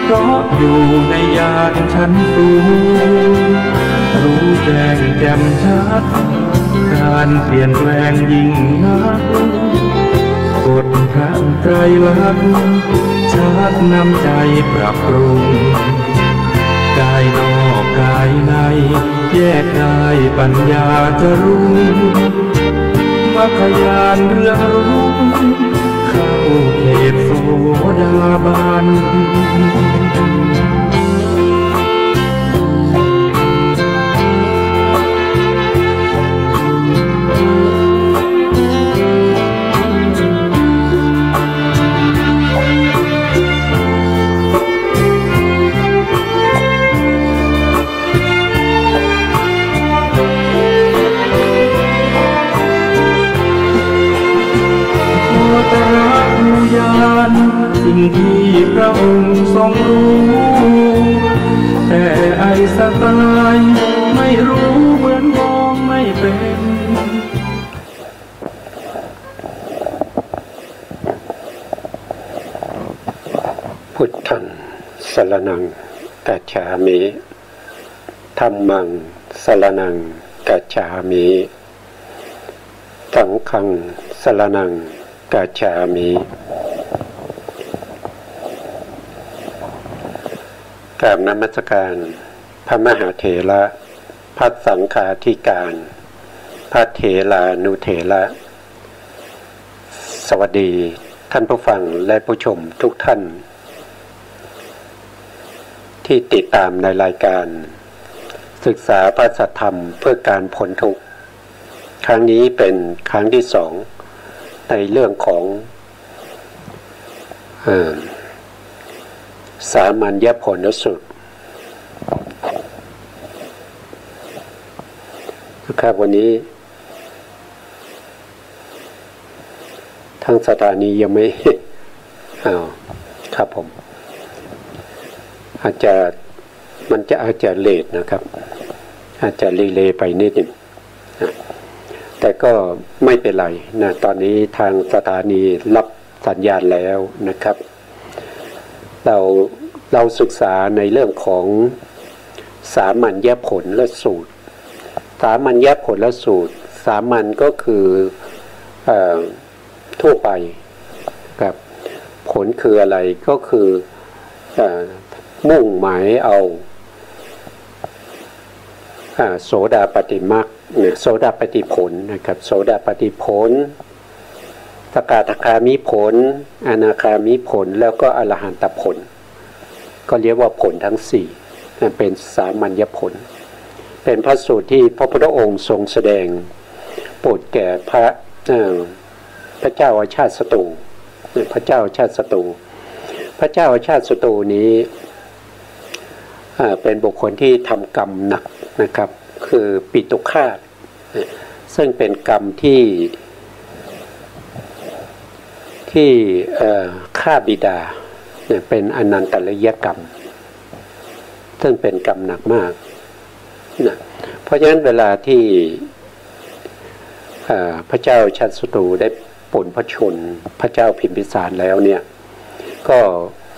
เพราะอยู่ในญาณชั้นสูงรู้แจ้งแจ่มชัดการเปลี่ยนแปลงยิ่งนักกฎพระไตรลักษณ์ชักนำใจปรับปรุงกายนอกกายในแยกกายปัญญาจะรุ่งมรรคญาณเรื่องรุ่งเข้าเขตโสดาบันสิ่งที่พระองค์ทรงรู้แต่ไอ้สัตว์ลายไม่รู้เหมือนมองไม่เป็นพุทธังสรณังกัจฉามิธัมมังสรณังกัจฉามิสังฆังสรณังกัจฉามิกราบนมัสการพระมหาเถระพระสังฆาธิการพระเถรานุเถระสวัสดีท่านผู้ฟังและผู้ชมทุกท่านที่ติดตามในรายการศึกษาพระสัทธรรมเพื่อการพ้นทุกข์ครั้งนี้เป็นครั้งที่2ในเรื่องของสามัญญผลสูตรนะครับวันนี้ทางสถานียังไม่ครับผมอาจจะเลทนะครับอาจจะรีเลย์ไปนิดหนึ่งแต่ก็ไม่เป็นไรนะตอนนี้ทางสถานีรับสัญญาณแล้วนะครับเราศึกษาในเรื่องของสามัญญผลและสูตรสามัญญผลและสูตรสามัญก็คือทั่วไปครับผลคืออะไรก็คือมุ่งหมายเอาโสดาปัตติมรรคโสดาปัตติผลนะครับโสดาปัตติผลสกทาคามิผลอนาคามิผลแล้วก็อรหันตผลก็เรียกว่าผลทั้ง4เป็นสามัญญผลเป็นพระสูตรที่พระพุทธองค์ทรงแสดงโปรดแก่พระเจ้าอาชาติศัตรูพระเจ้าอาชาติศัตรูพระเจ้าอาชาติศัตรูนี้เป็นบุคคลที่ทำกรรมหนักนะครับคือปิตุฆาตซึ่งเป็นกรรมที่ฆ่าบิดาเป็นอนันตริยกรรมซึ่งเป็นกรรมหนักมากนะเพราะฉะนั้นเวลาที่พระเจ้าชาติศัตรูได้ปลงพระชนพระเจ้าพิมพิสารแล้วเนี่ยก็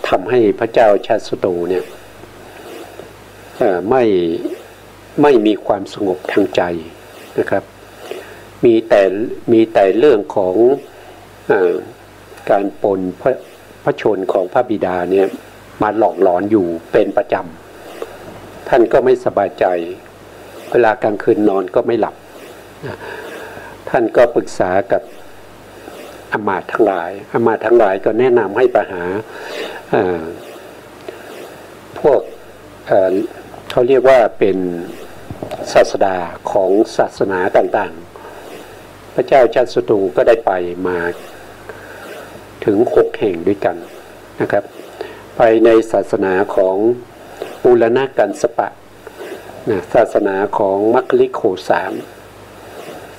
ทำให้พระเจ้าชาติศัตรูเนี่ยไม่มีความสงบทางใจนะครับมีแต่เรื่องของการปลงพระชนของพระบิดาเนี่ยมาหลอกหลอนอยู่เป็นประจำท่านก็ไม่สบายใจเวลากลางคืนนอนก็ไม่หลับท่านก็ปรึกษากับอมาตย์ทั้งหลายก็แนะนำให้ไปหาพวกเขาเรียกว่าเป็นศาสดาของศาสนาต่างๆพระเจ้าชาติศัตรูก็ได้ไปมาถึง6 แห่งด้วยกันนะครับไปในศาสนาของปุรณกัสสปะศาสนาของมัคคิลิโคสาม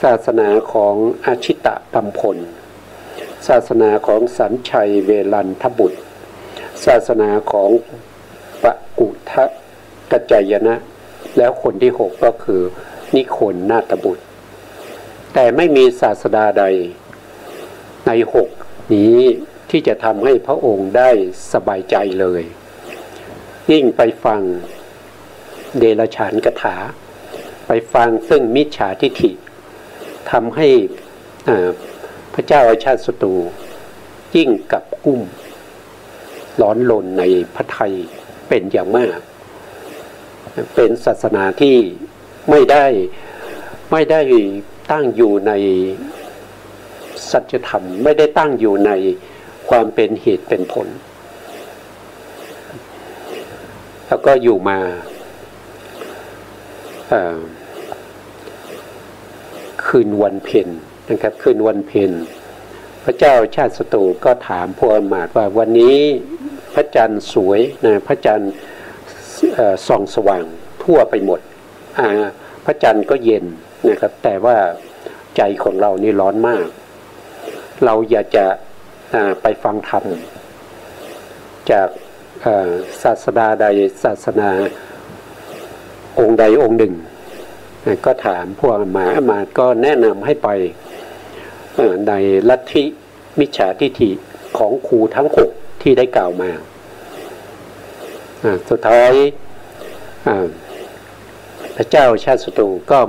ศาสนาของอาชิตะปัมพลศาสนาของสัญชัยเวลันทบุตรศาสนาของปกุทะกัจจายนะแล้วคนที่6ก็คือนิโคลนาถบุตรแต่ไม่มีศาสดาใดใน6นี้ที่จะทำให้พระองค์ได้สบายใจเลย ยิ่งไปฟังเดรัจฉานคาถาไปฟังซึ่งมิจฉาทิฏฐิทำให้พระเจ้าอาชาติศัตรูยิ่งกับกุ้มร้อนรนในพระทัยเป็นอย่างมากเป็นศาสนาที่ไม่ได้ตั้งอยู่ในสัจธรรมไม่ได้ตั้งอยู่ในความเป็นเหตุเป็นผลแล้วก็อยู่มาคืนวันเพ็ญนะครับคืนวันเพ็ญพระเจ้าชาติศัตรูก็ถามพวกอมาตย์ว่าวันนี้พระจันทร์สวยนะพระจันทร์ส่องสว่างทั่วไปหมดพระจันทร์ก็เย็นนะครับแต่ว่าใจของเรานี่ร้อนมากเราอยากจะไปฟังธรรมจากศาสดาใดศาสนาองค์ใดองค์หนึ่งก็ถามพวกอามาตย์ก็แนะนำให้ไปในลัทธิมิจฉาทิฏฐิของครูทั้ง6ที่ได้กล่าวมาสุดท้ายพระเจ้าชาติศัตรูก็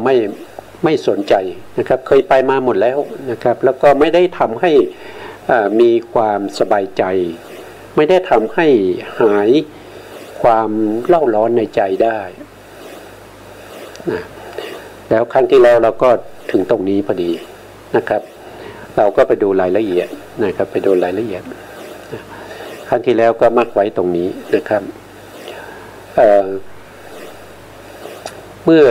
ไม่สนใจนะครับเคยไปมาหมดแล้วนะครับแล้วก็ไม่ได้ทำให้มีความสบายใจไม่ได้ทำให้หายความเล่าร้อนในใจได้นะแล้วครั้งที่แล้วเราก็ถึงตรงนี้พอดีนะครับเราก็ไปดูรายละเอียดนะครับไปดูรายละเอียดครั้งที่แล้วก็มักไว้ตรงนี้นะครับเมื่อ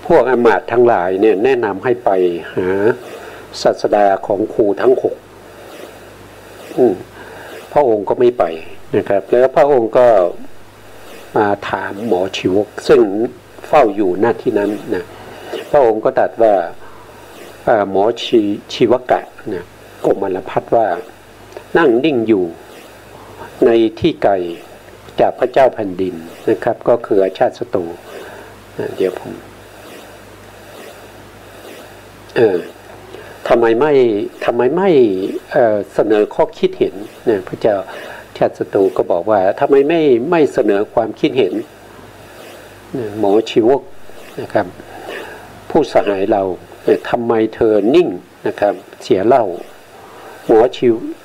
พวกอามาตย์ทั้งหลายเนี่ยแนะนำให้ไปหาศาสดาของครูทั้ง6พระองค์ก็ไม่ไปนะครับแล้วพระองค์ก็มาถามหมอชีวกซึ่งเฝ้าอยู่หน้าที่นั้นนะพระองค์ก็ตรัสว่าหมอชีวกะนะโกมลพัทว่านั่งนิ่งอยู่ในที่ไกลจากพระเจ้าแผ่นดินนะครับก็คืออาชาติศัตรูเดี๋ยวผมทำไมไม่เสนอข้อคิดเห็นเนี่ยพระเจ้าชาติศัตรูก็บอกว่าทำไมไม่เสนอความคิดเห็นหมอชีวกนะครับผู้สหายเราทำไมเธอนิ่งนะครับเสียเล่าหมอ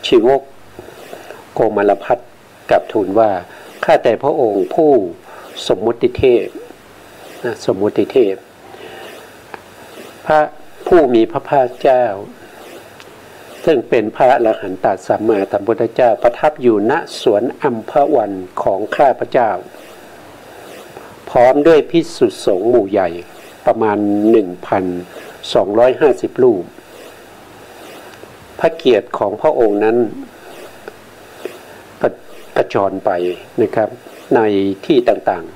ชีวกโกมลพัทกลับทูลว่าข้าแต่พระองค์ผู้สมมุติเทพสมมุติเทพพระผู้มีพระภาคเจ้าซึ่งเป็นพระอรหันตสัมมาสัมพุทธเจ้าประทับอยู่ณสวนอัมพวันของข้าพระเจ้าพร้อมด้วยภิกษุสงฆ์หมู่ใหญ่ประมาณ 1,250 รูปพระเกียรติของพระองค์นั้นกระจรไปนะครับในที่ต่างๆ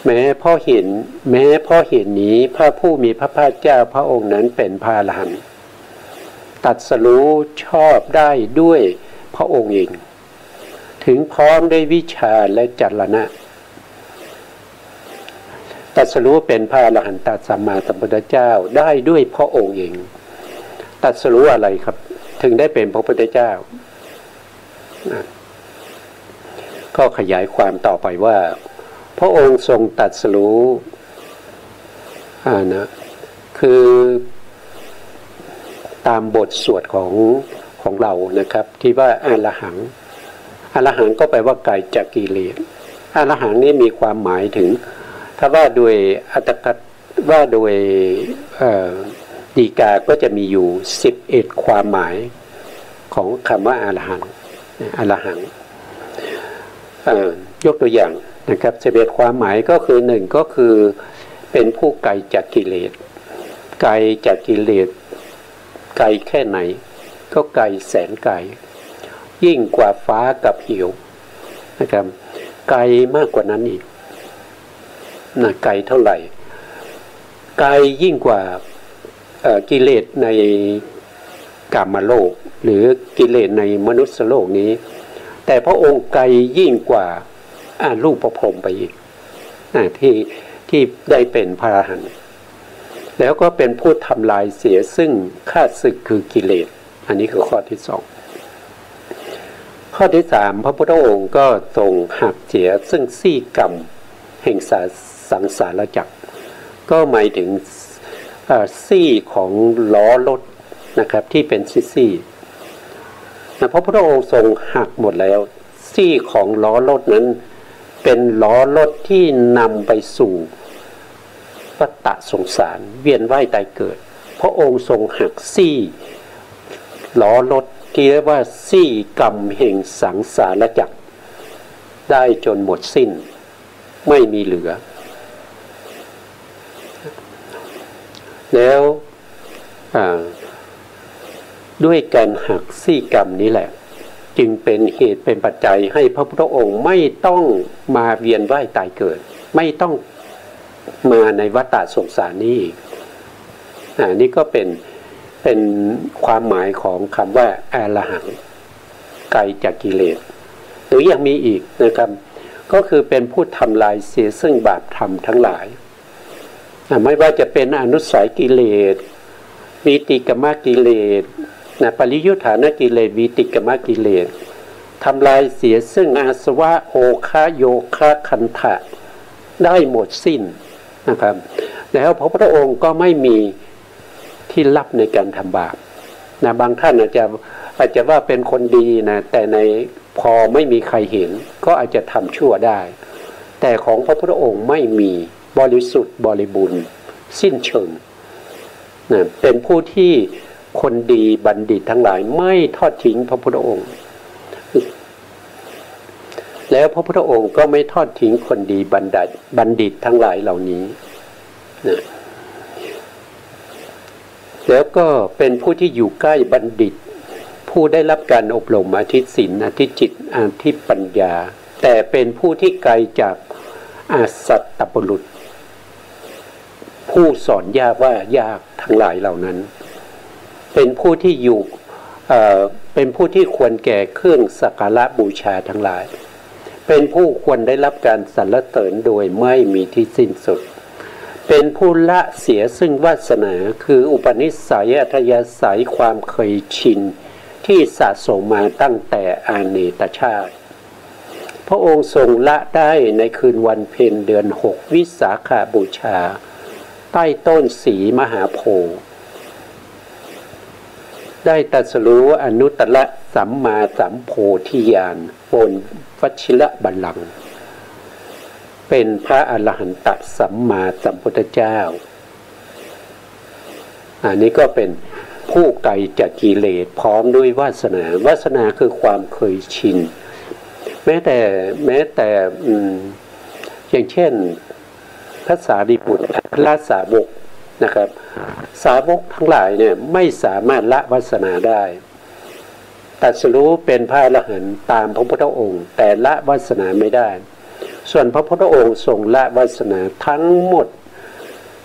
แม้เพราะเห็นนี้พระผู้มีพระภาคเจ้าพระองค์นั้นเป็นพระอรหันต์ตรัสรู้ชอบได้ด้วยพระองค์เองถึงพร้อมด้วยวิชาและจรณะตรัสรู้เป็นพระอรหันตสัมมาสัมพุทธเจ้าได้ด้วยพระองค์เองตรัสรู้อะไรครับถึงได้เป็นพระพุทธเจ้าก็ขยายความต่อไปว่าพระองค์ทรงตรัสรู้นะคือตามบทสวดของเรานะครับที่ว่าอรหังก็แปลว่าไกลจากกิเลสอรหังนี้มีความหมายถึงถ้าว่าโดยอัตถกถาว่าโดยฎีกาก็จะมีอยู่11ความหมายของคำว่าอรหังยกตัวอย่างนะครับ11ความหมายก็คือ1ก็คือเป็นผู้ไกลจากกิเลสไกลจากกิเลสไกลแค่ไหนก็ไกลแสนไกลยิ่งกว่าฟ้ากับเหวนะครับไกลมากกว่านั้นอีกนะไกลเท่าไหร่ไกลยิ่งกว่ากิเลสในกามโลกหรือกิเลสในมนุษย์โลกนี้แต่พระองค์ไกลยิ่งกว่ารูปประพรหมไปอีกที่ได้เป็นพระอรหันต์แล้วก็เป็นผู้ทำลายเสียซึ่งข้าศึกคือกิเลสอันนี้คือข้อที่2 ข้อที่สามพระพุทธองค์ก็ทรงหักเสียซึ่งซี่กรรมแห่งสังสารวัฏก็หมายถึงซี่ของล้อรถนะครับที่เป็นซี่พระพุทธองค์ทรงหักหมดแล้วซี่ของล้อรถนั้นเป็นล้อรถที่นำไปสู่วัฏสงสารเวียนว่ายตายเกิดพระองค์ทรงหักซี่ล้อรถที่เรียกว่าซี่กรรมแห่งสังสารวัฏได้จนหมดสิ้นไม่มีเหลือแล้วด้วยการหักซี่กรรมนี้แหละจึงเป็นเหตุเป็นปัจจัยให้พระพุทธองค์ไม่ต้องมาเวียนว่ายตายเกิดไม่ต้องมาในวัฏสงสารนี้อีกนี่ก็เป็นความหมายของคำว่าอรหังไกลจากกิเลสหรือยังมีอีกนะครับก็คือเป็นผู้ทำลายเสียซึ่งบาปธรรมทั้งหลายไม่ว่าจะเป็นอนุสัยกิเลสวิติกมกิเลสปริยุทธานกิเลสวิติกมกิเลสทำลายเสียซึ่งอาสวะโอคาโยคะคันธะได้หมดสิ้นนะครับแล้วพระพุทธองค์ก็ไม่มีที่ลับในการทำบาปบางท่านอาจจะว่าเป็นคนดีนะแต่ในพอไม่มีใครเห็นก็อาจจะทำชั่วได้แต่ของพระพุทธองค์ไม่มีบริสุทธิ์บริบูรณ์สิ้นเชิงเป็นผู้ที่คนดีบัณฑิตทั้งหลายไม่ทอดทิ้งพระพุทธองค์แล้วพระพุทธองค์ก็ไม่ทอดทิ้งคนดีบัณฑิตทั้งหลายเหล่านี้นะแล้วก็เป็นผู้ที่อยู่ใกล้บัณฑิตผู้ได้รับการอบรมอธิศีลอธิจิตอธิปัญญาแต่เป็นผู้ที่ไกลจากอาสัตตบุรุษผู้สอนยากว่ายากทั้งหลายเหล่านั้นเป็นผู้ที่อยู่เป็นผู้ที่ควรแก่เครื่องสักการะบูชาทั้งหลายเป็นผู้ควรได้รับการสรรเสริญโดยไม่มีที่สิ้นสุดเป็นผู้ละเสียซึ่งวาสนาคืออุปนิสัยอัธยาศัยความเคยชินที่สะสมมาตั้งแต่อาเนตชาติพระองค์ทรงละได้ในคืนวันเพ็ญเดือน6วิสาขบูชาใต้ต้นสีมหาโพธิ์ได้ตรัสรู้อนุตตรสัมมาสัมโพธิญาณบนวชิรบัลลังก์เป็นพระอรหันตสัมมาสัมพุทธเจ้าอันนี้ก็เป็นผู้ไกลจากกิเลสพร้อมด้วยวาสนาคือความเคยชินแม้แต่อย่างเช่นพระสารีบุตรพระสาวกนะครับสาวกทั้งหลายเนี่ยไม่สามารถละวาสนาได้ตรัสรู้เป็นพระอรหันต์ตามพระพุทธองค์แต่ละวาสนาไม่ได้ส่วนพระพุทธองค์ทรงละวาสนาทั้งหมด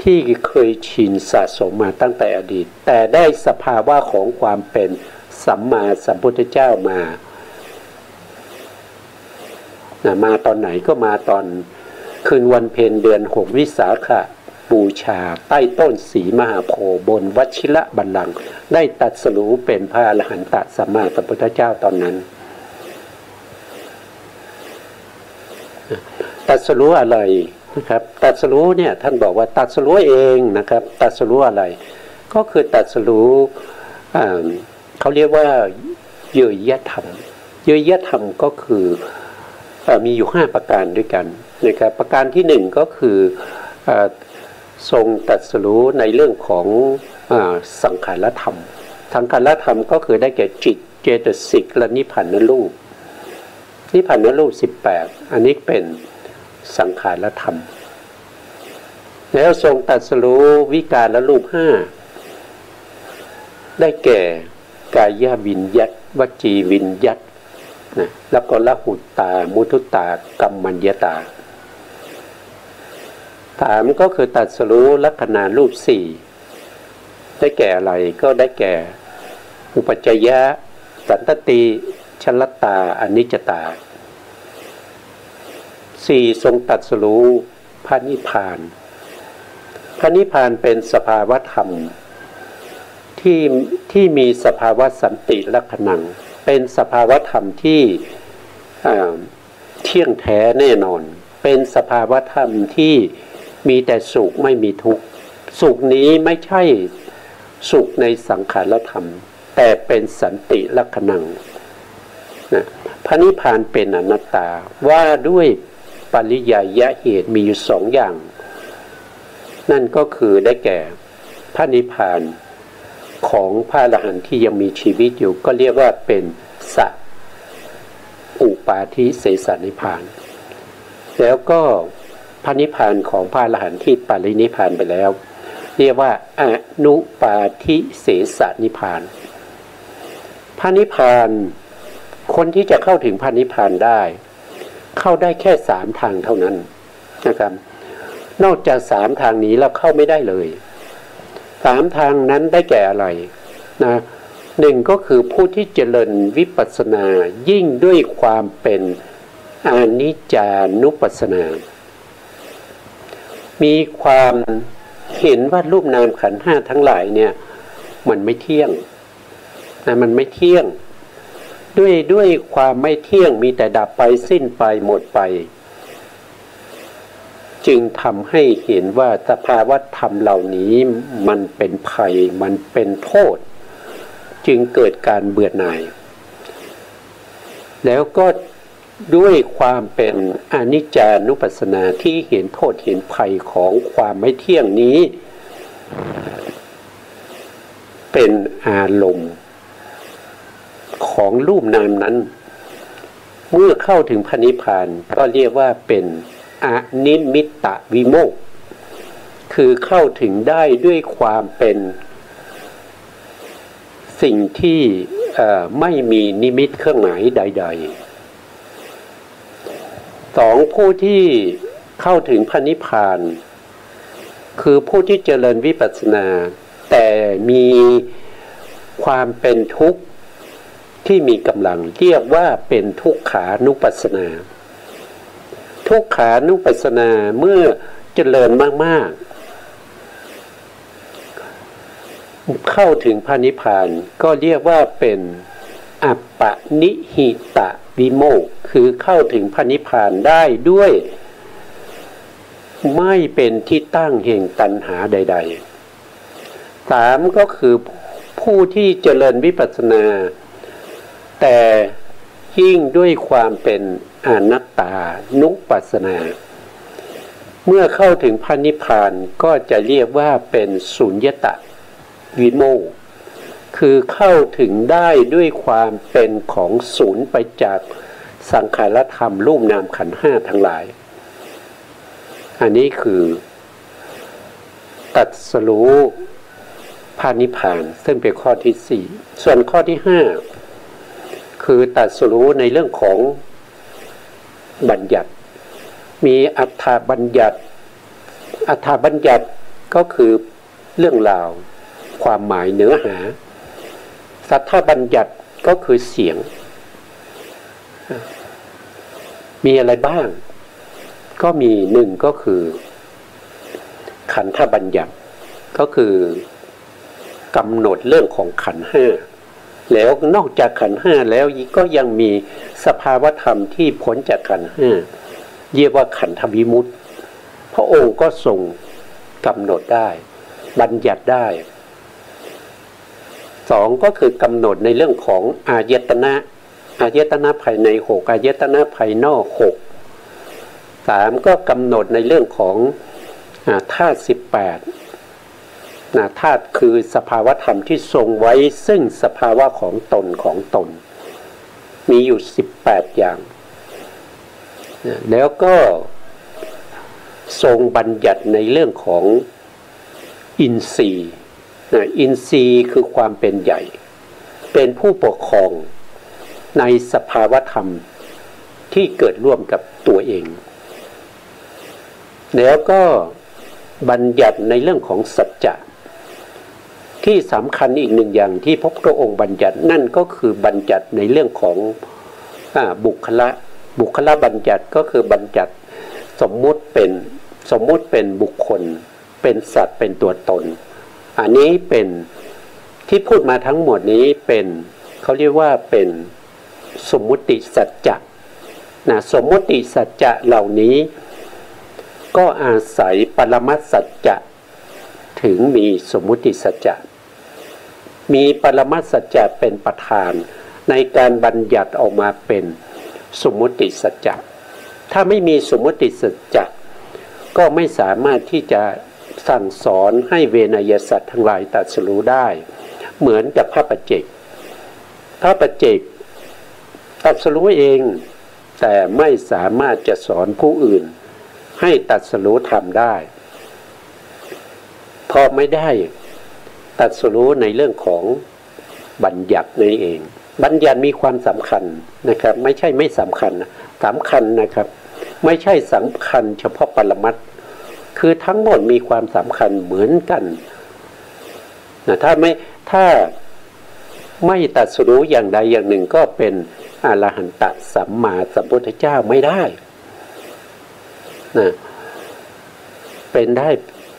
ที่เคยชินสะสมมาตั้งแต่อดีตแต่ได้สภาวะของความเป็นสัมมาสัมพุทธเจ้ามาตอนไหนก็มาตอนคืนวันเพ็ญเดือน6วิสาขบูชาใต้ต้นสีมหาโพธิ์บนวชิรบัลลังก์ได้ตรัสรู้เป็นพระอรหันตสัมมาสัมพุทธเจ้าตอนนั้นตรัสรู้อะไรนะครับตรัสรู้เนี่ยท่านบอกว่าตรัสรู้เองนะครับตรัสรู้อะไรก็คือตรัสรู้เขาเรียกว่าเยยธรรมเยยธรรมก็คือมีอยู่5ประการด้วยกันนะครับประการที่1ก็คือทรงตรัสรู้ในเรื่องของสังขารธรรมสังขารธรรมก็คือได้แก่จิตเจตสิกและนิพพานรูป18อันนี้เป็นสังขารธรรมแล้วทรงตรัสรู้วิการและรูป5ได้แก่กายวิญญัตวจีวิญญัตนะแล้วก็ละหุตตามุทุตากัมมัญญตาถามก็คือตรัสรู้ลักขณะรูป4ได้แก่อะไรก็ได้แก่อุปัจจยะสันตติชลตาอนิจจตา4ทรงตรัสรู้พระนิพพานพระนิพพานเป็นสภาวะธรรมที่มีสภาวะสันติลักขณัง เป็นสภาวธรรมที่เที่ยงแท้แน่นอนเป็นสภาวธรรมที่มีแต่สุขไม่มีทุกข์สุขนี้ไม่ใช่สุขในสังขารธรรมแต่เป็นสันติลักขณังนะพระนิพพานเป็นอนัตตาว่าด้วยปริยายเหตุมีอยู่สองอย่างนั่นก็คือได้แก่พระนิพพานของพระอรหันต์ที่ยังมีชีวิตอยู่ก็เรียกว่าเป็นสัพอุปาทิเสสนิพพานแล้วก็พระนิพพานของพระอรหันต์ที่ปรินิพพานไปแล้วเรียกว่าอนุปาทิเสสนิพพานพระนิพพานคนที่จะเข้าถึงพระนิพพานได้เข้าได้แค่3ทางเท่านั้นนะครับนอกจาก3ทางนี้แล้วเข้าไม่ได้เลย3ทางนั้นได้แก่อะไรนะหนึ่งก็คือผู้ที่เจริญวิปัสสนายิ่งด้วยความเป็นอนิจจานุปัสสนามีความเห็นว่ารูปนามขันธ์5ทั้งหลายเนี่ยมันไม่เที่ยงนะมันไม่เที่ยงด้วยความไม่เที่ยงมีแต่ดับไปสิ้นไปหมดไปจึงทำให้เห็นว่าสภาวะธรรมเหล่านี้มันเป็นภัยมันเป็นโทษจึงเกิดการเบื่อหน่ายแล้วก็ด้วยความเป็นอนิจจานุปัสสนาที่เห็นโทษเห็นภัยของความไม่เที่ยงนี้เป็นอารมณ์ของรูปนามนั้นเมื่อเข้าถึงพระนิพพานก็เรียกว่าเป็นอนิมิตตวิโมกข์คือเข้าถึงได้ด้วยความเป็นสิ่งที่ไม่มีนิมิตเครื่องหมายใดๆ2ผู้ที่เข้าถึงพระนิพพานคือผู้ที่เจริญวิปัสสนาแต่มีความเป็นทุกข์ที่มีกำลังเรียกว่าเป็นทุกขานุปัสสนาทุกขานุปัสสนาเมื่อเจริญมากๆเข้าถึงพระนิพพานก็เรียกว่าเป็นอัปปนิหิตวิโมกข์คือเข้าถึงพระนิพพานได้ด้วยไม่เป็นที่ตั้งแห่งตัณหาใดๆ3ก็คือผู้ที่เจริญวิปัสสนาแต่ยิ่งด้วยความเป็นอนัตตานุปัสสนาเมื่อเข้าถึงพระนิพพานก็จะเรียกว่าเป็นสุญญตวิโมกข์คือเข้าถึงได้ด้วยความเป็นของศูนย์ไปจากสังขารธรรมรูปนามขันธ์5ทั้งหลายอันนี้คือตรัสรู้พระนิพพานซึ่งเป็นข้อที่4ส่วนข้อที่5คือตรัสรู้ในเรื่องของบัญญัติมีอัฏฐบัญญัติอัฏฐบัญญัติก็คือเรื่องราวความหมายเนื้อหาสัทธบัญญัติก็คือเสียงมีอะไรบ้างก็มี1ก็คือขันธบัญญัติก็คือกำหนดเรื่องของขันธ์5แล้วนอกจากขันธ์5แล้วก็ยังมีสภาวธรรมที่พ้นจากขันธ์5เรียกว่าขันธวิมุตติพระองค์ก็ทรงกำหนดได้บัญญัติได้2ก็คือกำหนดในเรื่องของอายตนะภายใน6อายตนะภายนอก6 3ก็กำหนดในเรื่องของธาตุ18ธาตุคือสภาวธรรมที่ทรงไว้ซึ่งสภาวะของตนมีอยู่18อย่างแล้วก็ทรงบัญญัติในเรื่องของอินทรีย์อินทรีย์คือความเป็นใหญ่เป็นผู้ปกครองในสภาวธรรมที่เกิดร่วมกับตัวเองแล้วก็บัญญัติในเรื่องของสัจจะที่สำคัญอีก1อย่างที่พระพุทธองค์บัญญัตินั่นก็คือบัญญัติในเรื่องของบุคละบัญญัติก็คือบัญญัติสมมุติเป็นบุคคลเป็นสัตว์เป็นตัวตนอันนี้เป็นที่พูดมาทั้งหมดนี้เป็น เขาเรียกว่าเป็นสมมุติสัจจะนะสมมุติสัจจะเหล่านี้ก็อาศัยปรมัตถสัจจะถึงมีสมมุติสัจจะมีปรมัตถสัจจะเป็นประธานในการบัญญัติออกมาเป็นสมมุติสัจจะถ้าไม่มีสมมุติสัจจะก็ไม่สามารถที่จะสั่งสอนให้เวนยสัตว์ทั้งหลายตรัสรู้ได้เหมือนกับพระปัจเจกพระปัจเจกตรัสรู้เองแต่ไม่สามารถจะสอนผู้อื่นให้ตรัสรู้ธรรมได้พอไม่ได้ตรัสรู้ในเรื่องของบัญญัตินี่เองบัญญัติมีความสำคัญนะครับไม่ใช่ไม่สำคัญสำคัญนะครับไม่ใช่สำคัญเฉพาะปรมัตถ์คือทั้งหมดมีความสำคัญเหมือนกันนะถ้าไม่ตรัสรู้อย่างใดอย่างหนึ่งก็เป็นอรหันตสัมมาสัมพุทธเจ้าไม่ได้นะเป็นได้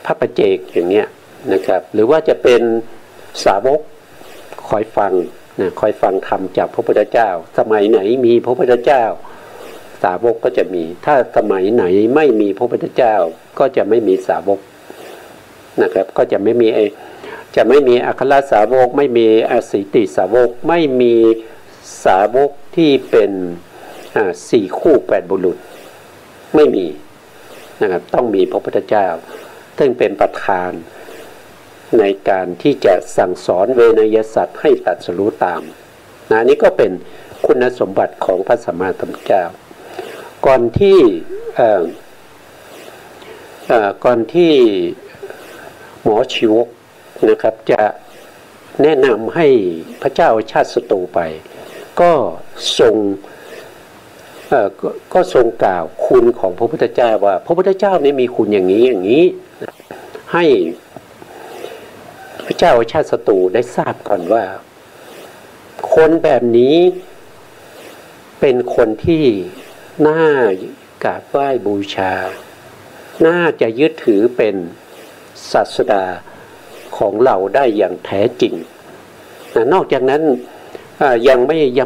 พระปัจเจกอย่างเนี้ยนะครับหรือว่าจะเป็นสาวกคอยฟังนะคอยฟังธรรมจากพระพุทธเจ้าสมัยไหนมีพระพุทธเจ้าสาวกก็จะมีถ้าสมัยไหนไม่มีพระพุทธเจ้าก็จะไม่มีสาวกนะครับก็จะไม่มีอัครสาวกไม่มีอสิติสาวกไม่มีสาวกที่เป็น4 คู่ 8 บุรุษไม่มีนะครับต้องมีพระพุทธเจ้าซึ่งเป็นประธานในการที่จะสั่งสอนเวนยสัตว์ให้ตรัสรู้ตามนี่ก็เป็นคุณสมบัติของพระสัมมาสัมพุทธเจ้าก่อนที่หมอชีวกนะครับจะแนะนำให้พระเจ้าชาติศัตรูไปก็ทรงกล่าวคุณของพระพุทธเจ้าว่าพระพุทธเจ้านี่มีคุณอย่างนี้อย่างนี้ให้พระเจ้าชาติศัตรูได้ทราบก่อนว่าคนแบบนี้เป็นคนที่น่ากราบไหว้บูชาน่าจะยึดถือเป็นศาสดาของเราได้อย่างแท้จริงนอกจากนั้นยัง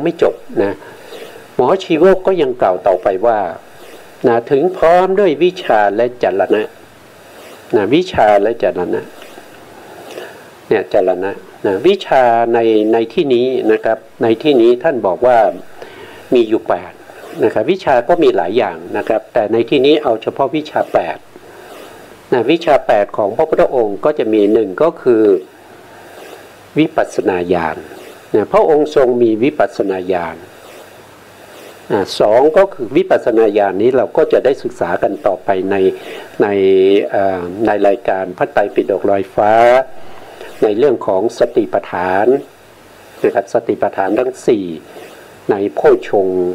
ไม่จบนะหมอชีวกก็ยังกล่าวต่อไปว่าถึงพร้อมด้วยวิชาและจรณะวิชาและจรณะเนี่ยจรณะวิชาในที่นี้นะครับในที่นี้ท่านบอกว่ามีอยู่8นะครับวิชาก็มีหลายอย่างนะครับแต่ในที่นี้เอาเฉพาะวิชา8วิชา8ของพระพุทธองค์ก็จะมี1ก็คือวิปัสสนาญาณพระองค์ทรงมีวิปัสสนาญาณ2ก็คือวิปัสสนาญาณนี้เราก็จะได้ศึกษากันต่อไปในรายการพระไตรปิฎกลอยฟ้าในเรื่องของสติปัฏฐานนะครับสติปัฏฐานทั้ง4ในโพชฌงค์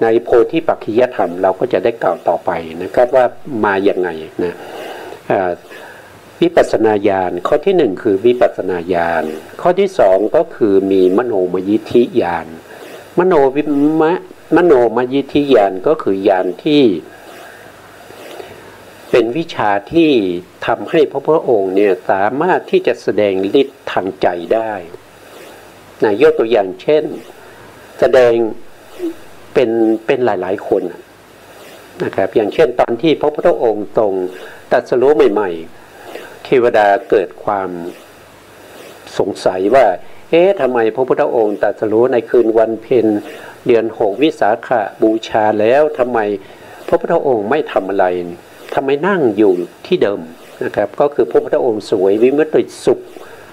ในโพธิปักขิยธรรมเราก็จะได้กล่าวต่อไปนะครับว่ามาอย่างไงนะวิปัสสนาญาณข้อที่1คือวิปัสสนาญาณข้อที่2ก็คือมีมโนมยิทธิญาณมโนมยิทธิญาณก็คือญาณที่เป็นวิชาที่ทำให้พระพุทธองค์เนี่ยสามารถที่จะแสดงฤทธิ์ทางใจได้ยกตัวอย่างเช่นแสดงเป็นหลายๆคนนะครับอย่างเช่นตอนที่พระพุทธองค์ทรงตรัสรู้ใหม่ๆเทวดาเกิดความสงสัยว่าทำไมพระพุทธองค์ตรัสรู้ในคืนวันเพ็ญเดือน6วิสาขบูชาแล้วทำไมพระพุทธองค์ไม่ทำอะไรทำไมนั่งอยู่ที่เดิมนะครับก็คือพระพุทธองค์สวยวิมุตติสุข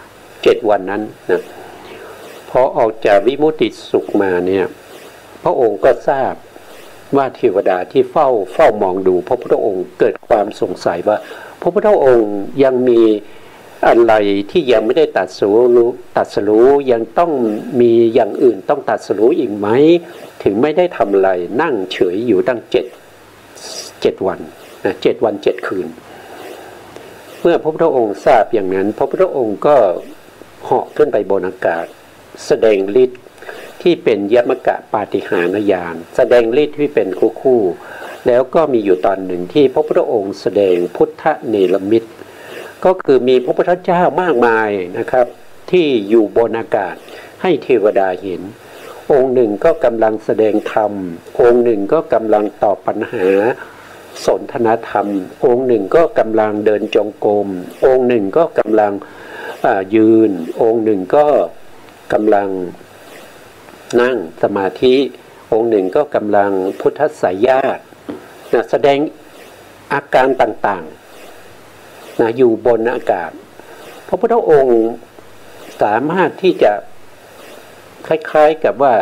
7วันนั้นนะพอออกจากวิมุตติสุขมาเนี่ยพระองค์ก็ทราบว่าเทวดาที่เฝ้ามองดูพระพุทธองค์เกิดความสงสัยว่าพระพุทธองค์ยังมีอะไรที่ยังไม่ได้ตรัสรู้ยังต้องมีอย่างอื่นต้องตรัสรู้อีกไหมถึงไม่ได้ทำอะไรนั่งเฉยอยู่ตั้ง7 วัน7 วัน 7 คืนเมื่อพระพุทธองค์ทราบอย่างนั้นพระพุทธองค์ก็เหาะขึ้นไปบนอากาศแสดงฤทธิ์ที่เป็นยมกะปาฏิหาริย์ญาณแสดงฤทธิ์ที่เป็นคู่แล้วก็มีอยู่ตอนหนึ่งที่พระพุทธองค์แสดงพุทธเนรมิตก็คือมีพระพุทธเจ้ามากมายนะครับที่อยู่บนอากาศ ให้เทวดาเห็นองค์หนึ่งก็กำลังแสดงธรรมองค์หนึ่งก็กำลังตอบปัญหาสนทนาธรรมองค์หนึ่งก็กำลังเดินจงกรมองค์หนึ่งก็กำลังยืนองค์หนึ่งก็กำลังนั่งสมาธิองค์หนึ่งก็กำลังพุทธสายญาติแสดงอาการต่างๆอยู่บนอากาศพระพุทธองค์สามารถที่จะคล้ายๆกับว่า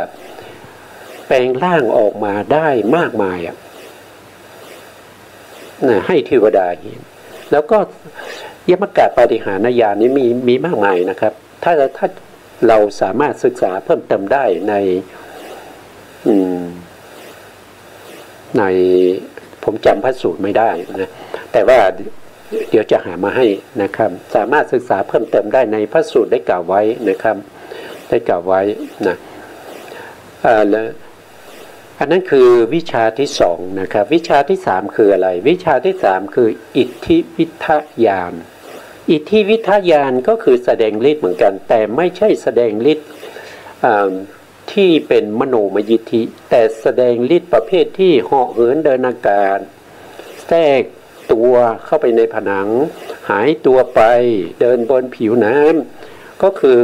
แปลงร่างออกมาได้มากมายให้เทวดาเห็นแล้วก็ยมกะปาฏิหาริย์ญาณนี้มีมากมายนะครับถ้าเราสามารถศึกษาเพิ่มเติมได้ในผมจำพระสูตรไม่ได้นะแต่ว่าเดี๋ยวจะหามาให้นะครับสามารถศึกษาเพิ่มเติมได้ในพระสูตรได้กล่าวไว้นะครับได้กล่าวไว้นะแล้วอันนั้นคือวิชาที่สองนะครับวิชาที่สามคืออะไรวิชาที่สามคืออิทธิวิทยานอิทธิวิทยานก็คือแสดงฤทธิ์เหมือนกันแต่ไม่ใช่แสดงฤทธิ์ที่เป็นมโนมยิทธิแต่แสดงฤทธิ์ประเภทที่เหาะเหินเดินอากาศแทรกตัวเข้าไปในผนังหายตัวไปเดินบนผิวน้ำก็คือ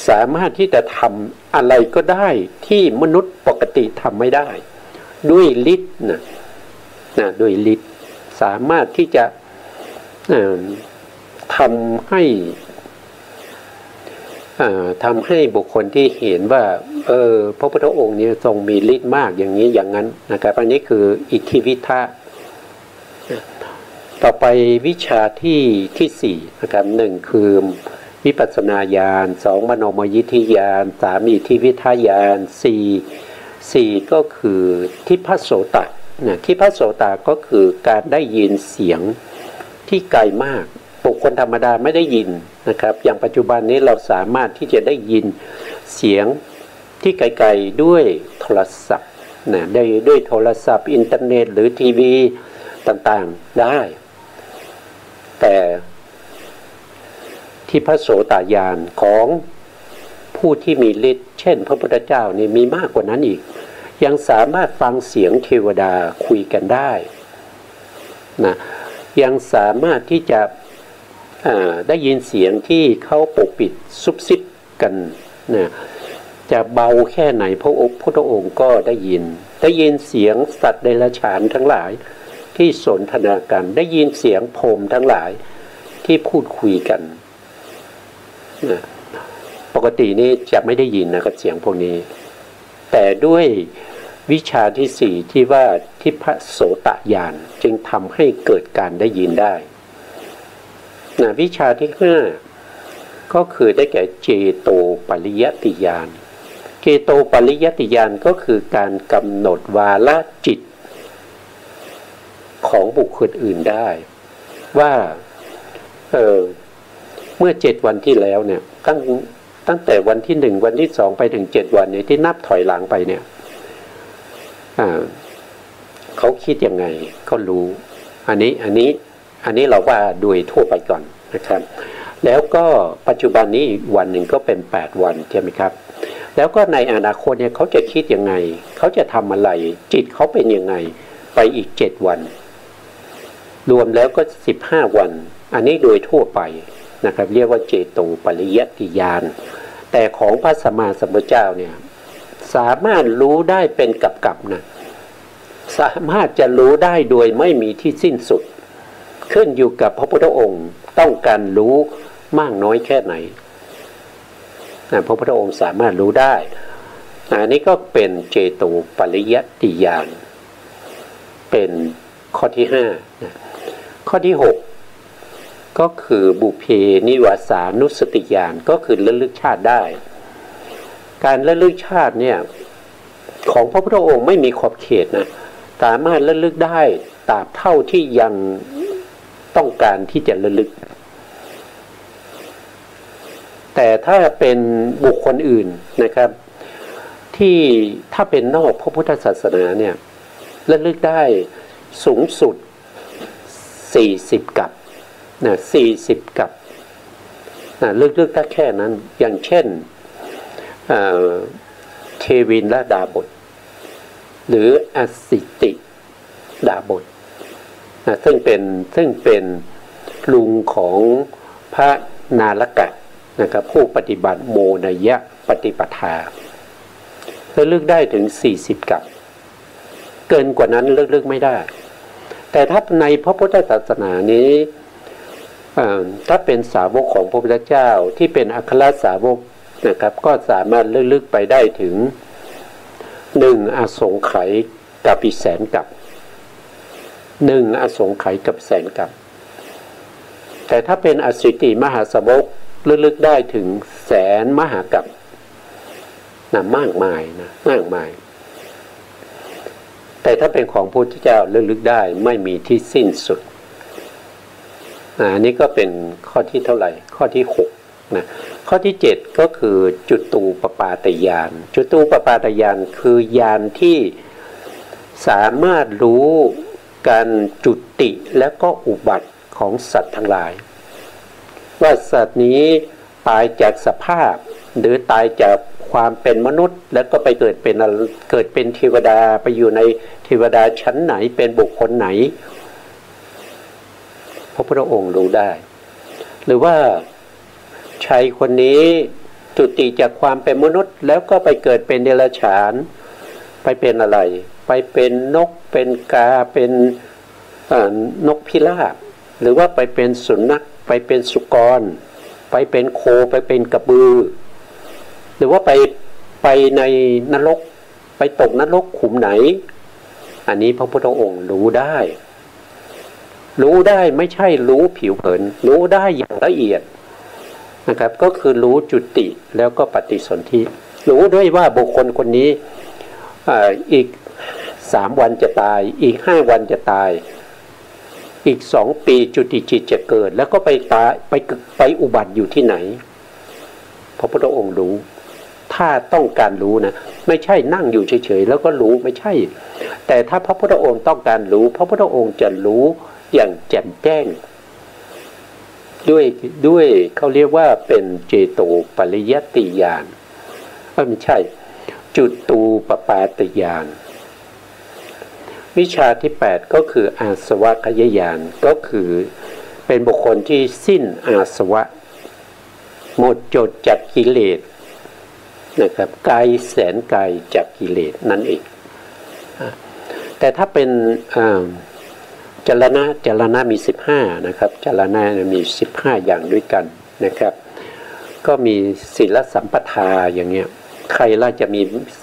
สามารถที่จะทำอะไรก็ได้ที่มนุษย์ปกติทำไม่ได้ด้วยฤทธิ์ด้วยฤทธิ์สามารถที่จะทำให้บุคคลที่เห็นว่าพระพุทธองค์นี้ทรงมีฤทธิ์มากอย่างนี้อย่างนั้นนะครับอันนี้คืออิทธิวิทะต่อไปวิชาที่สี่นะครับหนึ่งคือวิปัสสนาญาณสองมโนมยิทธิญาณสามอิทธิวิทยญาณสี่ก็คือทิพโสตะทิพโสตะก็คือการได้ยินเสียงที่ไกลมากบุคคลธรรมดาไม่ได้ยินนะครับอย่างปัจจุบันนี้เราสามารถที่จะได้ยินเสียงที่ไกลๆด้วยโทรศัพท์ด้วยโทรศัพท์อินเทอร์เน็ตหรือทีวีต่างๆได้แต่ที่พระโสตญาณของผู้ที่มีฤทธิ์เช่นพระพุทธเจ้านี่มีมากกว่านั้นอีกยังสามารถฟังเสียงเทวดาคุยกันได้นะยังสามารถที่จะได้ยินเสียงที่เขาปกปิดซุบซิบกันนะจะเบาแค่ไหนพระพุทธองค์ก็ได้ยินเสียงสัตว์เดรัจฉานทั้งหลายที่สนทนากันได้ยินเสียงพรหมทั้งหลายที่พูดคุยกันนะปกตินี่จะไม่ได้ยินนะครับเสียงพวกนี้แต่ด้วยวิชาที่สี่ที่ว่าทิพโสตญาณจึงทำให้เกิดการได้ยินได้นะวิชาที่ห้าก็คือได้แก่เจโตปริยติญาณเจโตปริยติญาณก็คือการกำหนดวาระจิตของบุคคลอื่นได้ว่าเมื่อ7 วันที่แล้วเนี่ยตั้งแต่วันที่1วันที่2ไปถึง7 วันเนี่ยที่นับถอยหลังไปเนี่ยเขาคิดยังไงเขารู้อันนี้เราว่าโดยทั่วไปก่อนนะครับแล้วก็ปัจจุบันนี้อีกวันหนึ่งก็เป็น8 วันใช่ไหมครับแล้วก็ในอนาคตเนี่ยเขาจะคิดยังไงเขาจะทำอะไรจิตเขาเป็นยังไงไปอีก7 วันรวมแล้วก็15 วันอันนี้โดยทั่วไปนะครับเรียกว่าเจโตปริยติญาณแต่ของพระสัมมาสัมพุทธเจ้าเนี่ยสามารถรู้ได้เป็นกับๆนะสามารถจะรู้ได้โดยไม่มีที่สิ้นสุดขึ้นอยู่กับพระพุทธองค์ต้องการรู้มากน้อยแค่ไหนพระพุทธองค์สามารถรู้ได้อันนี้ก็เป็นเจโตปริยติญาณเป็นข้อที่5นะข้อที่6ก็คือบุพเพนิวาสานุสติญาณก็คือระลึกชาติได้การระลึกชาติเนี่ยของพระพุทธองค์ไม่มีขอบเขตนะสามารถระลึกได้ตราบเท่าที่ยังต้องการที่จะระลึกแต่ถ้าเป็นบุคคลอื่นนะครับที่ถ้าเป็นนอกพระพุทธศาสนาเนี่ยระลึกได้สูงสุด40 กับ40 กับลึกๆได้แค่นั้นอย่างเช่น เทวินและดาบทหรืออสิติดาบทซึ่งเป็นลุงของพระนาลกะนะครับผู้ปฏิบัติโมนยะปฏิปทาเลือกได้ถึง40กับเกินกว่านั้นเลือกไม่ได้แต่ถ้าในพระพุทธศาสนานี้ถ้าเป็นสาวกของพระพุทธเจ้าที่เป็นอัครสาวกนะครับก็สามารถเลือกไปได้ถึง1อสงไขยกับอีกแสนกับ1อสงไขยกับแสนกับแต่ถ้าเป็นอสิติมหาสาวกลึกได้ถึงแสนมหากัปมากมายมากมายแต่ถ้าเป็นของพระพุทธเจ้าลึกได้ไม่มีที่สิ้นสุดอันนี้ก็เป็นข้อที่เท่าไหร่ข้อที่6นะข้อที่7ก็คือจุตูปปาตญาณจุตูปปาตญาณคือญาณที่สามารถรู้การจุติและก็อุบัติของสัตว์ทั้งหลายว่าสัตว์นี้ตายจากสภาพหรือตายจากความเป็นมนุษย์แล้วก็ไปเกิดเป็นเทวดาไปอยู่ในเทวดาชั้นไหนเป็นบุคคลไหนพระพุทธองค์รู้ได้หรือว่าชายคนนี้จุติจากความเป็นมนุษย์แล้วก็ไปเกิดเป็นเดรัจฉานไปเป็นอะไรไปเป็นนกเป็นกาเป็นนกพิราบหรือว่าไปเป็นสุนัขไปเป็นสุกรไปเป็นโคไปเป็นกระบือหรือว่าไปในนรกไปตกนรกขุมไหนอันนี้พระพุทธองค์รู้ได้ไม่ใช่รู้ผิวเผินรู้ได้อย่างละเอียดนะครับก็คือรู้จุติแล้วก็ปฏิสนธิรู้ด้วยว่าบุคคลคนนี้อีก3 วันจะตายอีก5 วันจะตายอีก2 ปีจุติจิตจะเกิดแล้วก็ไปอุบัติอยู่ที่ไหนพระพุทธองค์รู้ถ้าต้องการรู้นะไม่ใช่นั่งอยู่เฉยๆแล้วก็รู้ไม่ใช่แต่ถ้าพระพุทธองค์ต้องการรู้พระพุทธองค์จะรู้อย่างแจ่มแจ้งด้วยเขาเรียกว่าเป็นเจโตปริยัตติญาณไม่ใช่จุตูปปาตญาณวิชาที่8ก็คืออาสวะขยญาณก็คือเป็นบุคคลที่สิ้นอาสวะหมดจดจากกิเลสนะครับไกลแสนไกลจากกิเลสนั่นเองแต่ถ้าเป็นจรณะมี15นะครับจรณะมี15อย่างด้วยกันนะครับก็มีศีลสัมปทาอย่างเงี้ยใครล่ะจะมี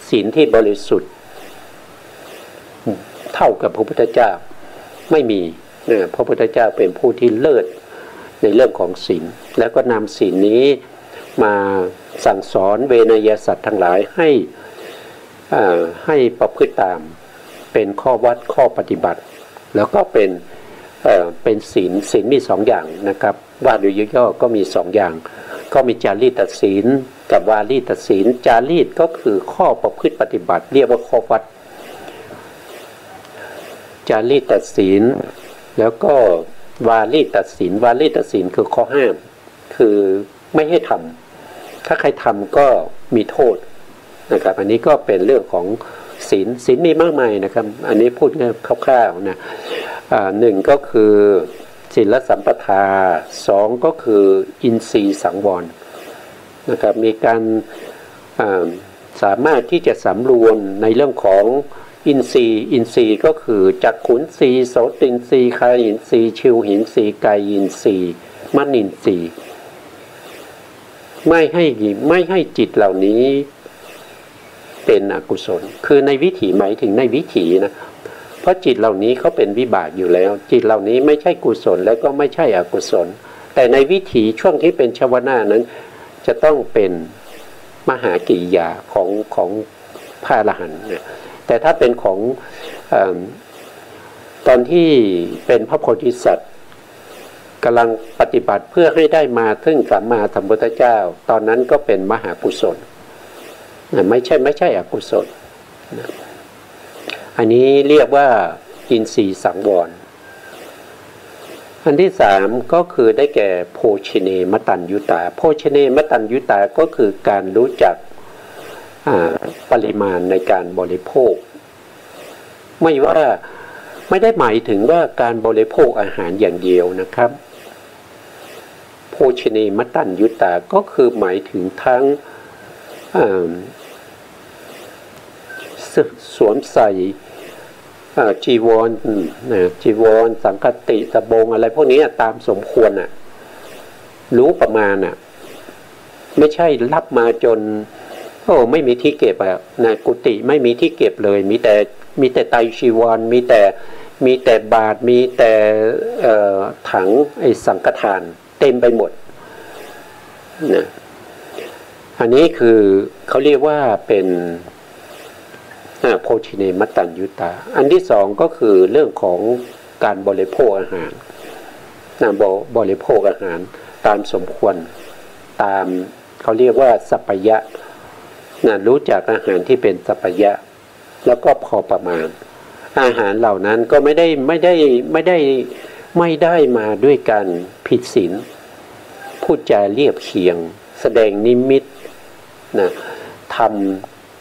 ศีลที่บริสุทธิ์เท่ากับพระพุทธเจ้าไม่มีพระพุทธเจ้าเป็นผู้ที่เลิศในเรื่องของศีลแล้วก็นำศีลนี้มาสั่งสอนเวนยสัตว์ทั้งหลายให้ประพฤติตามเป็นข้อวัดข้อปฏิบัติแล้วก็เป็นศีลมี2อย่างนะครับว่าโดยย่อๆก็มี2อย่างก็มีจารีตศีลกับวารีตศีลจารีตก็คือข้อประพฤติปฏิบัติเรียกว่าข้อวัดจารีตศีลแล้วก็วารีตศีลคือข้อห้ามคือไม่ให้ทำถ้าใครทำก็มีโทษนะครับอันนี้ก็เป็นเรื่องของศีลมีมากมายนะครับอันนี้พูดคร่าวๆนะ1ก็คือศีลสัมปทา2ก็คืออินทรีย์สังวรนะครับมีการสามารถที่จะสำรวมในเรื่องของอินทรีย์ก็คือจักขุนทรีย์โสตินทรีย์คายินทรีย์ชิวหินทรีย์กายินทรีย์มนินทรีย์ไม่ให้จิตเหล่านี้เป็นอกุศลคือในวิถีหมายถึงในวิถีนะเพราะจิตเหล่านี้เขาเป็นวิบากอยู่แล้วจิตเหล่านี้ไม่ใช่กุศลและก็ไม่ใช่อกุศลแต่ในวิถีช่วงที่เป็นชวนานั้นจะต้องเป็นมหากิริยาของพระอรหันต์เนี่ยแต่ถ้าเป็นของตอนที่เป็นพระโพธิสัตว์กำลังปฏิบัติเพื่อให้ได้มาถึงสัมมาสัมพุทธเจ้าตอนนั้นก็เป็นมหากุศลไม่ใช่อกุศลอันนี้เรียกว่าอินทรีย์สังวรอันที่3ก็คือได้แก่โภชเนมตัญญูตาโภชเนมตัญญูตาก็คือการรู้จัก ปริมาณในการบริโภคไม่ได้หมายถึงว่าการบริโภคอาหารอย่างเดียวนะครับโภชเนมตัญยุตาก็คือหมายถึงทั้งสวมใส่จีวรจีวรสังคติสบงอะไรพวกนี้ตามสมควรรู้ประมาณไม่ใช่รับมาจนไม่มีที่เก็บกุฏิไม่มีที่เก็บเลยมีแต่ไตรจีวรมีแต่บาตรมีแต่ถังไอ้สังฆทานเต็มไปหมดนะอันนี้คือเขาเรียกว่าเป็นโภชเนมตัญยุตาอันที่สองก็คือเรื่องของการบริโภคอาหารบริโภคอาหารตามสมควรตามเขาเรียกว่าสัพพยะรู้จักอาหารที่เป็นสัพพยะแล้วก็พอประมาณอาหารเหล่านั้นก็ไม่ได้มาด้วยการผิดศีลพูดจาเรียบเคียงแสดงนิมิตท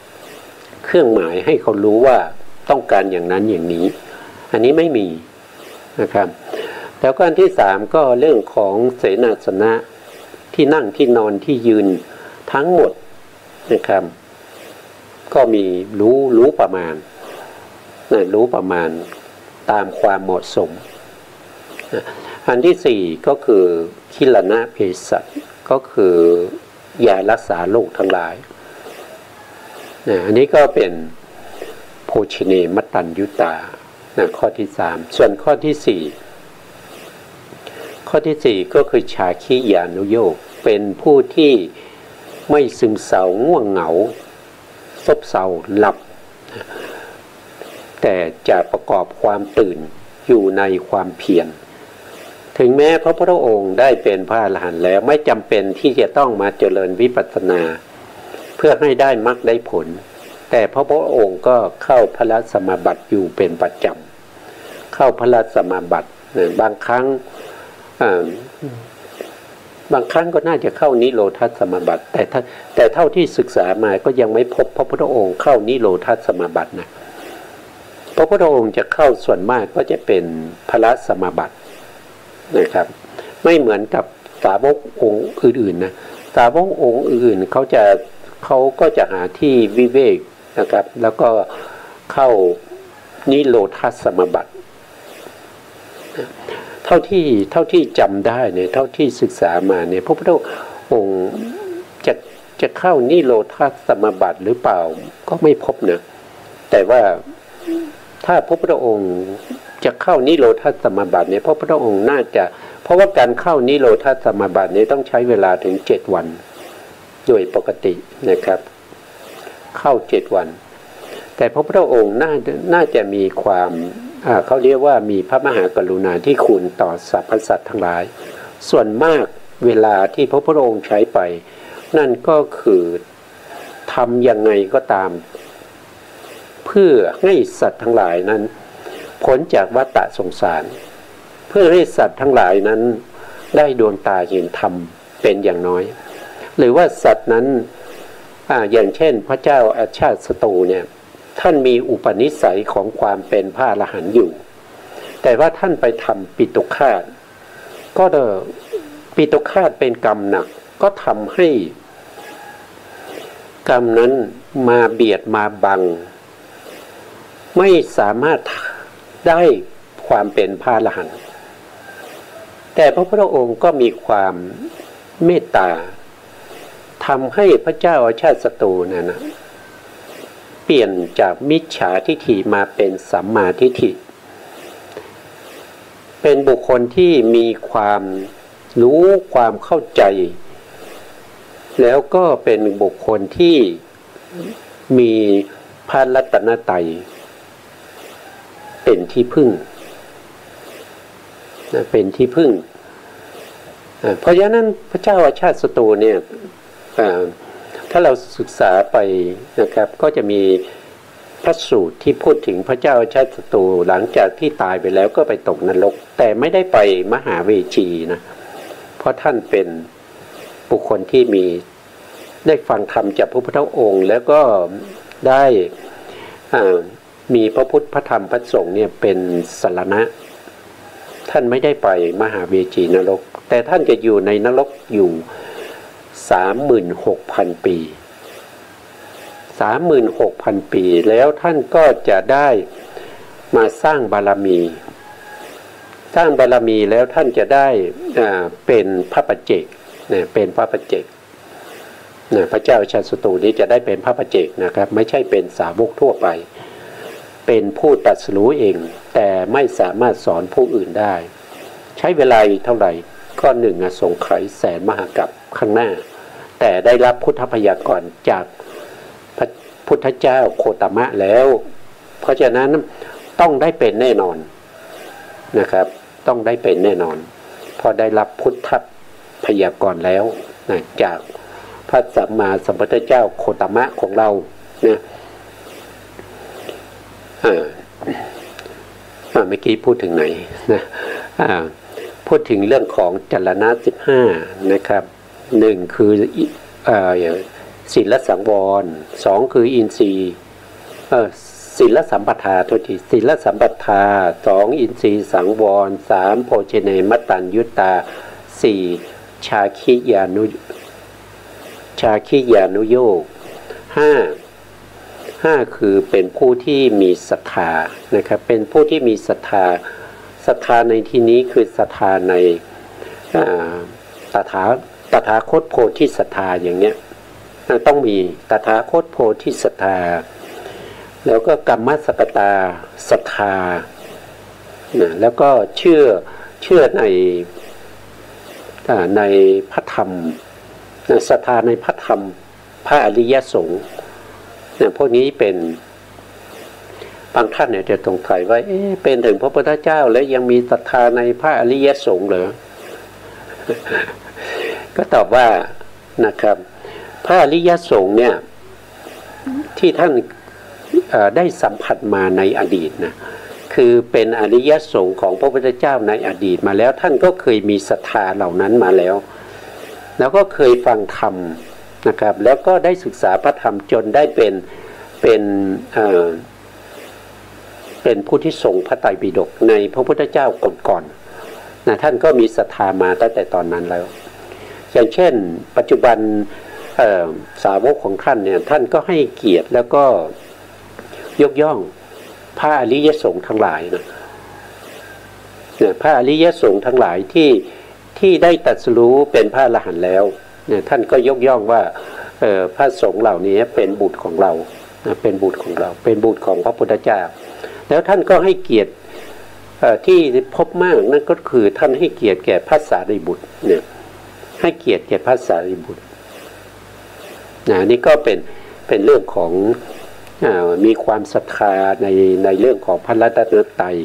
ำเครื่องหมายให้เขารู้ว่าต้องการอย่างนั้นอย่างนี้อันนี้ไม่มีนะครับแล้วก็อันที่สามก็เรื่องของเสนาสนะที่นั่งที่นอนที่ยืนทั้งหมดนะครับก็มีรู้ประมาณรู้ประมาณตามความเหมาะสมอันที่สี่ก็คือคิลนะเภสัชก็คือยารักษาโรคทั้งหลายอันนี้ก็เป็นโภชเนมตัญยุตาข้อที่สามส่วนข้อที่สี่ก็คือชาคิยานุโยคเป็นผู้ที่ไม่ซึมเศร้าง่วงเหงาซบเซาหลับแต่จะประกอบความตื่นอยู่ในความเพียรถึงแม้พระพุทธองค์ได้เป็นพระอรหันต์แล้วไม่จำเป็นที่จะต้องมาเจริญวิปัสสนาเพื่อให้ได้มรรคได้ผลแต่พระพุทธองค์ก็เข้าพระสมาบัติอยู่เป็นประจำเข้าพระสมาบัติบางครั้งก็น่าจะเข้านิโรธสมาบัติแต่เท่าที่ศึกษามาก็ยังไม่พบพระพุทธองค์เข้านิโรธสมาบัตินะพระพุทธองค์จะเข้าส่วนมากก็จะเป็นพระสมาบัตินะครับไม่เหมือนกับสาวกองค์อื่นๆนะสาวกองค์อื่นเขาก็จะหาที่วิเวกนะครับแล้วก็เข้านิโรธสมาบัติเท่าที่จำได้เนี่ยเท่าที่ศึกษามาเนี่ยพระพุทธองค์จะเข้านิโรธสมาบัติหรือเปล่าก็ไม่พบนะแต่ว่าถ้าพระพุทธองค์จะเข้านิโรธสมาบัติเนี่ยพระพุทธองค์น่าจะเพราะว่าการเข้านิโรธสมาบัติเนี่ยต้องใช้เวลาถึง7 วันโดยปกตินะครับเข้า7 วันแต่พระพุทธองค์น่าจะมีความเขาเรียกว่ามีพระมหากรุณาธิคุณต่อสรรพสัตว์ทั้งหลายส่วนมากเวลาที่พระพุทธองค์ใช้ไปนั่นก็คือทำยังไงก็ตามเพื่อให้สัตว์ทั้งหลายนั้นพ้นจากวัฏสงสารเพื่อให้สัตว์ทั้งหลายนั้นได้ดวงตาเห็นธรรมเป็นอย่างน้อยหรือว่าสัตว์นั้นอย่างเช่นพระเจ้าอาชาติศัตรูเนี่ยท่านมีอุปนิสัยของความเป็นพระอรหันต์อยู่แต่ว่าท่านไปทำปิตุฆาตก็ปิตุฆาตเป็นกรรมหนักก็ทำให้กรรมนั้นมาเบียดมาบังไม่สามารถได้ความเป็นพระอรหันต์แต่พระพุทธองค์ก็มีความเมตตาทำให้พระเจ้าอาชาติศัตรูนั่นนะเปลี่ยนจากมิจฉาทิฏฐิมาเป็นสัมมาทิฏฐิเป็นบุคคลที่มีความรู้ความเข้าใจแล้วก็เป็นบุคคลที่มีพระรัตนตรัยเป็นที่พึ่งเป็นที่พึ่งเพราะฉะนั้นพระเจ้าอาชาติศัตรูเนี่ยถ้าเราศึกษาไปนะครับก็จะมีพระสูตรที่พูดถึงพระเจ้าอาชาติศัตรูหลังจากที่ตายไปแล้วก็ไปตกนรกแต่ไม่ได้ไปมหาเวจีนะเพราะท่านเป็นบุคคลที่มี ได้ฟังธรรมจากพระพุทธองค์แล้วก็ได้มีพระพุทธพระธรรมพระสงฆ์เนี่ยเป็นสรณะท่านไม่ได้ไปมหาเวจีนรกแต่ท่านจะอยู่ในนรกอยู่ 36,000 ปี36,000 ปีแล้วท่านก็จะได้มาสร้างบารมีแล้วท่านจะได้เป็นพระปัจเจกเป็นพระปัจเจกพระเจ้าชาติศัตรูนี้จะได้เป็นพระปัจเจกนะครับไม่ใช่เป็นสาวกทั่วไปเป็นผู้ตรัสรู้เองแต่ไม่สามารถสอนผู้อื่นได้ใช้เวลาอีกเท่าไหร่ก็1 อสงไขยแสนมหากัปข้างหน้าแต่ได้รับพุทธพยากรณ์จากพระพุทธเจ้าโคตมะแล้วเพราะฉะนั้นต้องได้เป็นแน่นอนนะครับต้องได้เป็นแน่นอนพอได้รับพุทธพยากรณ์แล้วนะจากพระสัมมาสัมพุทธเจ้าโคตมะของเราเนี่ยเมื่อกี้พูดถึงไหนนะพูดถึงเรื่องของจรณะ15นะครับ1คือศีลสังวร2คืออินทรีย์ศีลสัมปทาโทษทีศีลสัมปทา2อินทรีย์สังวร3โภชเนมัตตัญยุตตา4ชาคิยานุโยค5คือเป็นผู้ที่มีศรัทธานะครับเป็นผู้ที่มีศรัทธาในที่นี้คือศรัทธาในตถาคตโพธิศรัทธาอย่างเนี้ยต้องมีตถาคตโพธิศรัทธาแล้วก็กัมมัสสกตาศรัทธาแล้วก็เชื่อในพระธรรมศรัทธาในพระธรรมพระอริยสงฆ์พวกนี้เป็นบางท่านเนี่ยจะสงสัยว่าเป็นถึงพระพุทธเจ้าแล้วยังมีศรัทธาในพระอริยสงฆ์เหรอ ก็ตอบว่านะครับพระอริยสงฆ์เนี่ยที่ท่านได้สัมผัสมาในอดีตนะคือเป็นอริยสงฆ์ของพระพุทธเจ้าในอดีตมาแล้วท่านก็เคยมีศรัทธาเหล่านั้นมาแล้วก็เคยฟังธรรมนะครับแล้วก็ได้ศึกษาพระธรรมจนได้เป็นผู้ที่ทรงพระไตรปิฎกในพระพุทธเจ้าก่อนๆนะท่านก็มีศรัทธามาตั้งแต่ตอนนั้นแล้วอย่างเช่นปัจจุบันสาวกของท่านเนี่ยท่านก็ให้เกียรติแล้วก็ยกย่องพระอริยสงฆ์ทั้งหลายนะพระอริยสงฆ์ทั้งหลายที่ได้ตรัสรู้เป็นพระอรหันต์แล้วเนี่ยท่านก็ยกย่องว่าพระสงฆ์เหล่านี้เป็นบุตรของเราเป็นบุตรของเราเป็นบุตรของพระพุทธเจ้าแล้วท่านก็ให้เกียรติที่พบมากนั่นก็คือท่านให้เกียรติแก่พระสารีบุตรเนี่ยให้เกียรติแก่พระสารีบุตรนี่ก็เป็นเรื่องของมีความศรัทธาในเรื่องของพระรัตนตรัย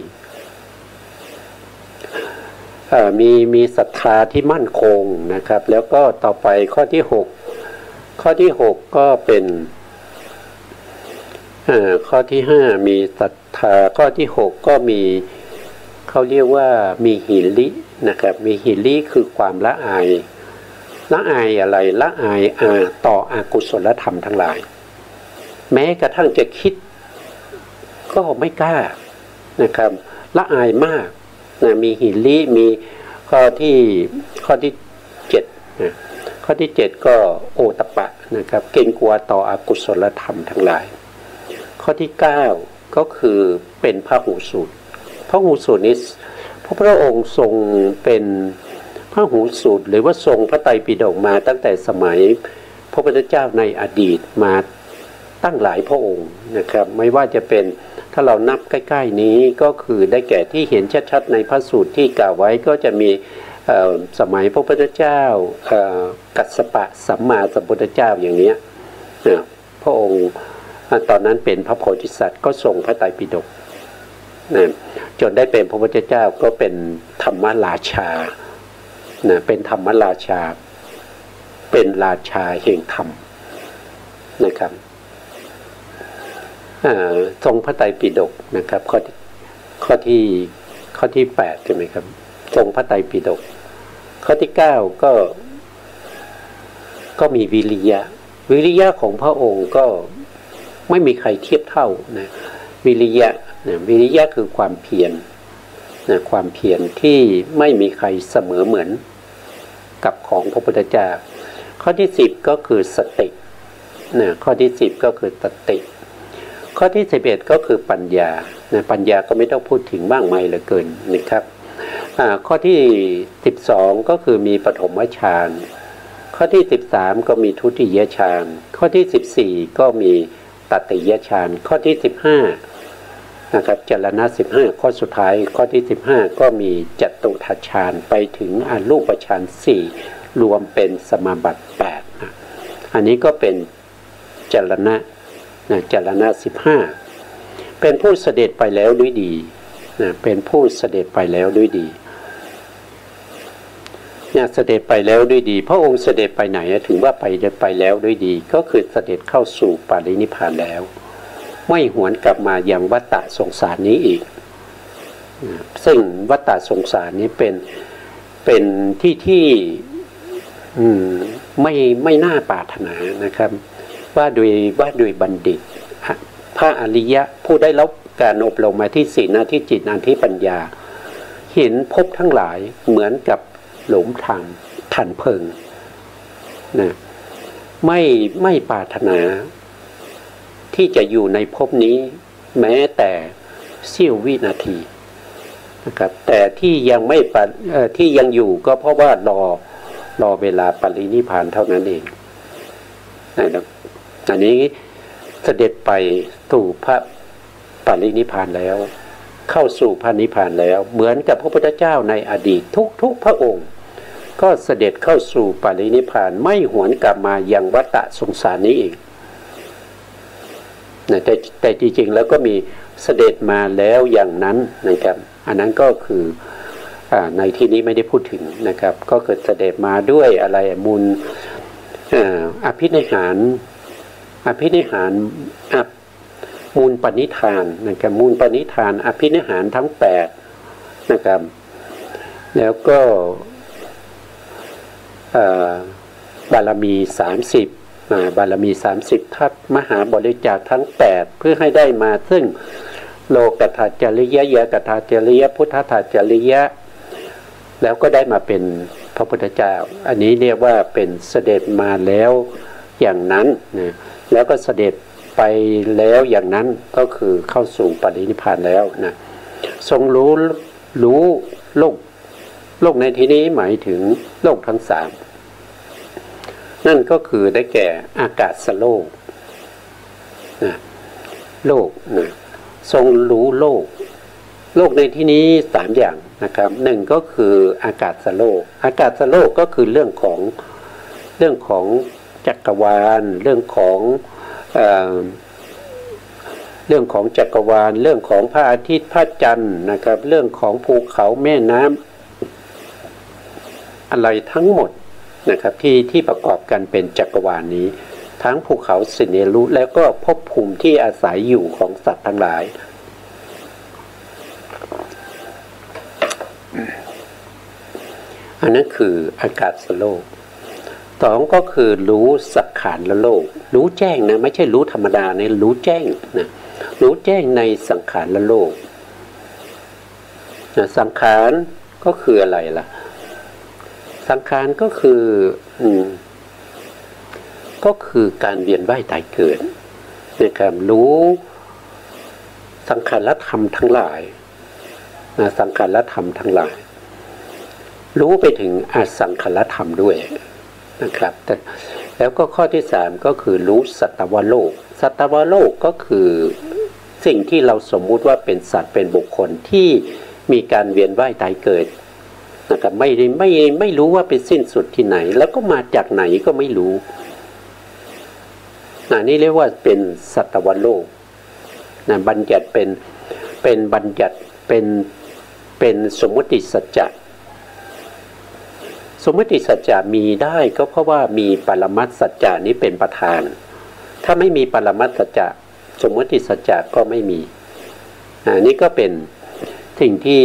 มีศรัทธาที่มั่นคงนะครับแล้วก็ต่อไปข้อที่6ก็เป็นข้อที่5มีศรัทธาข้อที่6ก็มีเขาเรียกว่ามีหิรินะครับมีหิริคือความละอายอะไรละอายต่ออกุศลธรรมทั้งหลายแม้กระทั่งจะคิดก็ไม่กล้านะครับละอายมากนะมีหิริมีข้อที่7นะข้อที่7ก็โอตปะนะครับเกรงกลัวต่ออกุศลธรรมทั้งหลายข้อที่9ก็คือเป็นพหูสูตรพหูสูตรนี้พระพุทธองค์ทรงเป็นพหูสูตรหรือว่าทรงพระไตรปิฎกมาตั้งแต่สมัยพระพุทธเจ้าในอดีตมาตั้งหลายพระองค์นะครับไม่ว่าจะเป็นถ้าเรานับใกล้ๆนี้ก็คือได้แก่ที่เห็นชัดๆในพระสูตรที่กล่าวไว้ก็จะมีสมัยพระพุทธเจ้ากัสสปะสัมมาสัมพุทธเจ้าอย่างนี้พระองค์ตอนนั้นเป็นพระโพธิสัตว์ก็ทรงพระไตรปิฎกจนได้เป็นพระพุทธเจ้าก็เป็นธรรมราชาเป็นธรรมราชาเป็นราชาแห่งธรรมนะครับทรงพระไตรปิฎกนะครับข้อที่8ใช่ไหมครับทรงพระไตรปิฎกข้อที่9ก็มีวิริยะ วิริยะของพระองค์ก็ไม่มีใครเทียบเท่านะวิริยะคือความเพียรนะความเพียรที่ไม่มีใครเสมอเหมือนกับของพระพุทธเจ้าข้อที่10ก็คือสตินะข้อที่10ก็คือสติข้อที่11ก็คือปัญญานะปัญญาก็ไม่ต้องพูดถึงมากมายเหลือเกินนะครับข้อที่12ก็คือมีปฐมฌานข้อที่13ก็มีทุติยฌานข้อที่14ก็มีตติยฌานข้อที่15นะครับจรณะ15ข้อสุดท้ายข้อที่15ก็มีจตุทัชฌานไปถึงอรูปฌาน4รวมเป็นสมาบัติ8นะอันนี้ก็เป็นจรณะ15เป็นผู้เสด็จไปแล้วด้วยดีนะเป็นผู้เสด็จไปแล้วด้วยดีเนี่ยเสด็จไปแล้วด้วยดีพระองค์เสด็จไปไหนถึงว่าไปแล้วด้วยดีก็คือเสด็จเข้าสู่ปรินิพพานแล้วไม่หวนกลับมายังวัฏฏะสงสารนี้อีกซึ่งวัฏฏะสงสารนี้เป็นที่ไม่น่าปรารถนานะครับว่าโดยบัณฑิตพระอริยะผู้ได้รับการอบรมมาที่ศีลที่จิตที่ปัญญาเห็นภพทั้งหลายเหมือนกับหลุมฐานเพลิงนะไม่ปรารถนาที่จะอยู่ในภพนี้แม้แต่เสี้ยววินาทีนะครับแต่ที่ยังไม่ที่ยังอยู่ก็เพราะว่ารอเวลาปรินิพพานเท่านั้นเองนะครับอันนี้เสด็จไปสู่พระปรินิพพานแล้วเข้าสู่พระนิพพานแล้วเหมือนกับพระพุทธเจ้าในอดีตทุกพระองค์ก็เสด็จเข้าสู่ปรินิพพานไม่หวนกลับมายังวัฏฏะสงสารนี้เองนะแต่จริงๆแล้วก็มีเสด็จมาแล้วอย่างนั้นนะครับอันนั้นก็คือในที่นี้ไม่ได้พูดถึงนะครับก็คือเสด็จมาด้วยอะไรมูลอภินิหารมูลปณิธานนะครับมูลปณิธานอภินิหารทั้ง8นะครับแล้วก็บารมี30บารมี30ทัศมหาบริจาคทั้ง8เพื่อให้ได้มาซึ่งโลกัตถจริยะยะกัตถจริยะพุทธทัจจริยะแล้วก็ได้มาเป็นพระพุทธเจ้าอันนี้เรียกว่าเป็นเสด็จมาแล้วอย่างนั้นนะแล้วก็เสด็จไปแล้วอย่างนั้นก็คือเข้าสู่ปรินิพพานแล้วนะทรงรู้โลกในที่นี้หมายถึงโลกทั้ง3นั่นก็คือได้แก่อากาศโลกนะโลกนะทรงรู้โลกในที่นี้3อย่างนะครับ1ก็คืออากาศโลกก็คือเรื่องของจักรวาลเรื่องของจักรวาลเรื่องของพระอาทิตย์พระจันทร์นะครับเรื่องของภูเขาแม่น้ำอะไรทั้งหมดนะครับที่ประกอบกันเป็นจักรวาลนี้ทั้งภูเขาสิเนรุแล้วก็ภพภูมิที่อาศัยอยู่ของสัตว์ทั้งหลายอันนั้นคืออากาศโลก2ก็คือรู้สังขารโลกรู้แจ้งนะไม่ใช่รู้ธรรมดาเนี่ยรู้แจ้งนะรู้แจ้งในสังขารโลกนะสังขารก็คืออะไรล่ะสังขารก็คือการเวียนว่ายตายเกิดนะครับรู้สังขารธรรมทั้งหลายนะสังขารธรรมทั้งหลายรู้ไปถึงอสังขารธรรมด้วยนะครับแล้วก็ข้อที่3ก็คือรู้สัตวโลกสัตวโลกก็คือสิ่งที่เราสมมุติว่าเป็นสัตว์เป็นบุคคลที่มีการเวียนว่ายตายเกิดนะครับไม่รู้ว่าเป็นสิ้นสุดที่ไหนแล้วก็มาจากไหนก็ไม่รู้นี่เรียกว่าเป็นสัตวโลกนะบัญญัติเป็นบัญญัติเป็นสมมติสัจจะสมมติสัจจะมีได้ก็เพราะว่ามีปรมัตถสัจจะนี้เป็นประธานถ้าไม่มีปรมัตถสัจจะสมมติสัจจะก็ไม่มีนี่ก็เป็นสิ่งที่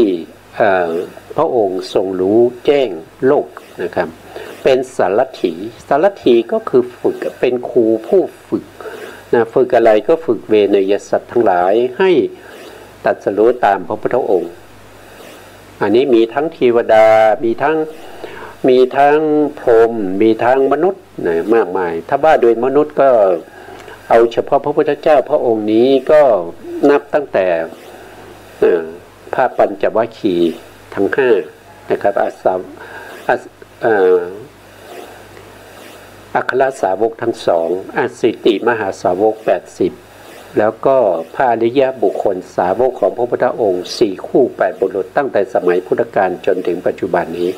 พระองค์ทรงรู้แจ้งโลกนะครับ เป็นสารถีก็คือฝึกเป็นครูผู้ฝึกนะฝึกอะไรก็ฝึกเวนยสัตว์ทั้งหลายให้ตรัสรู้ตามพระพุทธองค์อันนี้มีทั้งเทวดามีทั้งพรหมมีทั้งมนุษย์นะมากมายถ้าว่าโดยมนุษย์ก็เอาเฉพาะพระพุทธเจ้าพระองค์นี้ก็นับตั้งแต่พระปัญจวัคคีย์ทั้งห้านะครับอัครสาวกทั้งสองอสิติมหาสาวก80แล้วก็พระอริยบุคคลสาวกของพระพุทธองค์4คู่8บุรุษตั้งแต่สมัยพุทธกาลจนถึงปัจจุบันนี้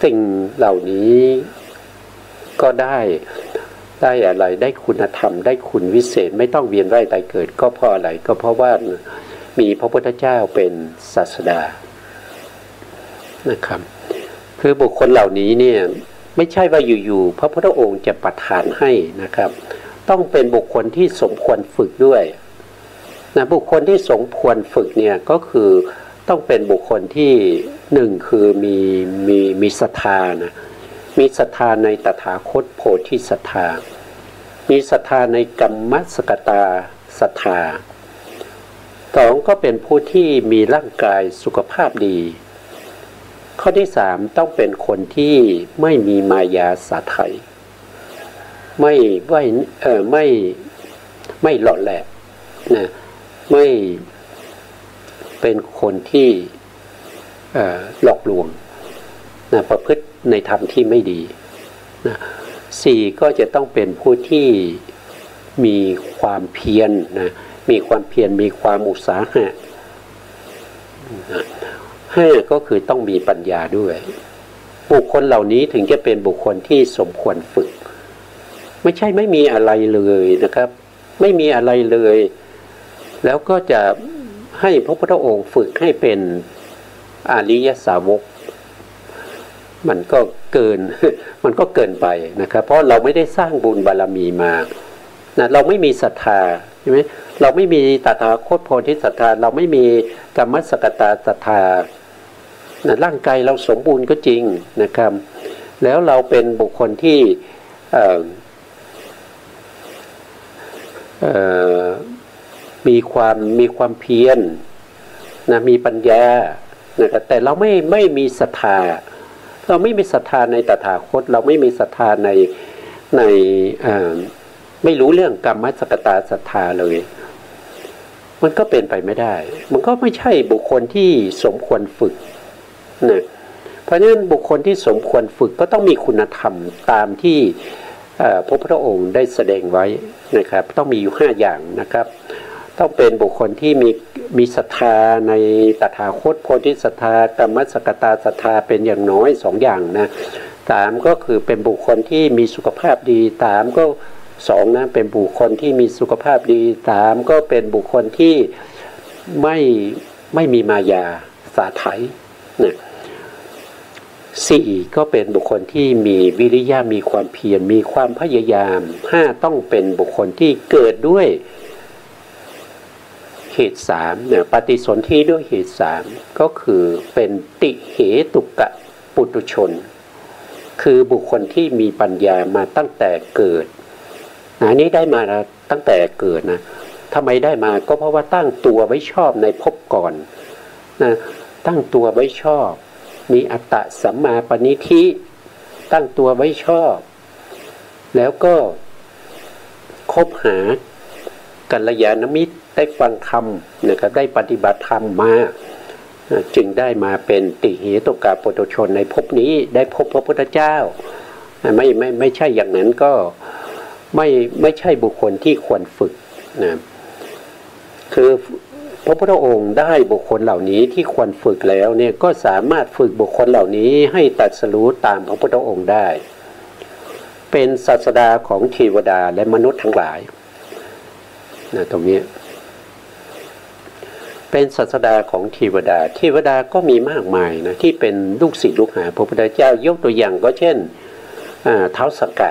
สิ่งเหล่านี้ก็ได้อะไรได้คุณธรรมได้คุณวิเศษไม่ต้องเวียนว่ายตายเกิดก็เพราะอะไรก็เพราะว่ามีพระพุทธเจ้าเป็นศาสดานะครับคือบุคคลเหล่านี้เนี่ยไม่ใช่ว่าอยู่ๆพระพุทธองค์จะประทานให้นะครับต้องเป็นบุคคลที่สมควรฝึกด้วยนะบุคคลที่สมควรฝึกเนี่ยก็คือต้องเป็นบุคคลที่หนึ่งคือมีศรัทธานะมีศรัทธาในตถาคตโพธิศรัทธามีศรัทธาในกัมมัสกตาศรัทธาสองก็เป็นผู้ที่มีร่างกายสุขภาพดีข้อที่สามต้องเป็นคนที่ไม่มีมายาสาไถไม่หลอดแหลกนะไม่เป็นคนที่หลอกลวงนะประพฤติในธรรมที่ไม่ดีนะสี่ก็จะต้องเป็นผู้ที่มีความเพียรนะมีความเพียรมีความอุตสาหะนะห้าก็คือต้องมีปัญญาด้วยบุคคลเหล่านี้ถึงจะเป็นบุคคลที่สมควรฝึกไม่ใช่ไม่มีอะไรเลยนะครับไม่มีอะไรเลยแล้วก็จะให้พระพุทธองค์ฝึกให้เป็นอริยสาวกมันก็เกินไปนะครับเพราะเราไม่ได้สร้างบุญบารมีมานะเราไม่มีศรัทธาใช่ไหมเราไม่มีตถาคตโพธิศรัทธาเราไม่มีกัมมัสกตาศรัทธานะร่างกายเราสมบูรณ์ก็จริงนะครับแล้วเราเป็นบุคคลที่มีความเพียรนะมีปัญญานะครับแต่เราไม่มีศรัทธาเราไม่มีศรัทธาในตถาคตเราไม่มีศรัทธาในไม่รู้เรื่องกัมมัสกตาศรัทธาเลยมันก็เป็นไปไม่ได้มันก็ไม่ใช่บุคคลที่สมควรฝึกนะเพราะฉะนั้นบุคคลที่สมควรฝึกก็ต้องมีคุณธรรมตามที่พระพุทธองค์ได้แสดงไว้นะครับต้องมีอยู่5อย่างนะครับต้องเป็นบุคคลที่มีศรัทธาในตถาคตโพธิศรัทธากัมมัสกตาศรัทธาเป็นอย่างน้อย2อย่างนะ3ก็คือเป็นบุคคลที่มีสุขภาพดี3ก็2นะเป็นบุคคลที่มีสุขภาพดี3ก็เป็นบุคคลที่ไม่มีมายาสาไถนะ4ก็เป็นบุคคลที่มีวิริยะมีความเพียรมีความพยายาม5ต้องเป็นบุคคลที่เกิดด้วยเหตุ3เนี่ยปฏิสนธิด้วยเหตุ3ก็คือเป็นติเหตุกะปุถุชนคือบุคคลที่มีปัญญามาตั้งแต่เกิดอันนี้ได้มาตั้งแต่เกิดนะทำไมได้มาก็เพราะว่าตั้งตัวไว้ชอบในภพก่อนนะตั้งตัวไว้ชอบมีอัตตสัมมาปณิธิตั้งตัวไว้ชอบแล้วก็คบหากัลยาณมิตรได้ฟังธรรมนะครับได้ปฏิบัติธรรมมาจึงได้มาเป็นติเหตุกะปุถุชนในภพนี้ได้พบพระพุทธเจ้าไม่ใช่อย่างนั้นก็ไม่ใช่บุคคลที่ควรฝึกนะคือพระพุทธองค์ได้บุคคลเหล่านี้ที่ควรฝึกแล้วเนี่ยก็สามารถฝึกบุคคลเหล่านี้ให้ตรัสรู้ตามพระพุทธองค์ได้เป็นศาสดาของเทวดาและมนุษย์ทั้งหลายนะตรงนี้เป็นศาสดาของเทวดาก็มีมากมายนะที่เป็นลูกศิษย์ลูกหาพระพุทธเจ้ายกตัวอย่างก็เช่นท้าวสักกะ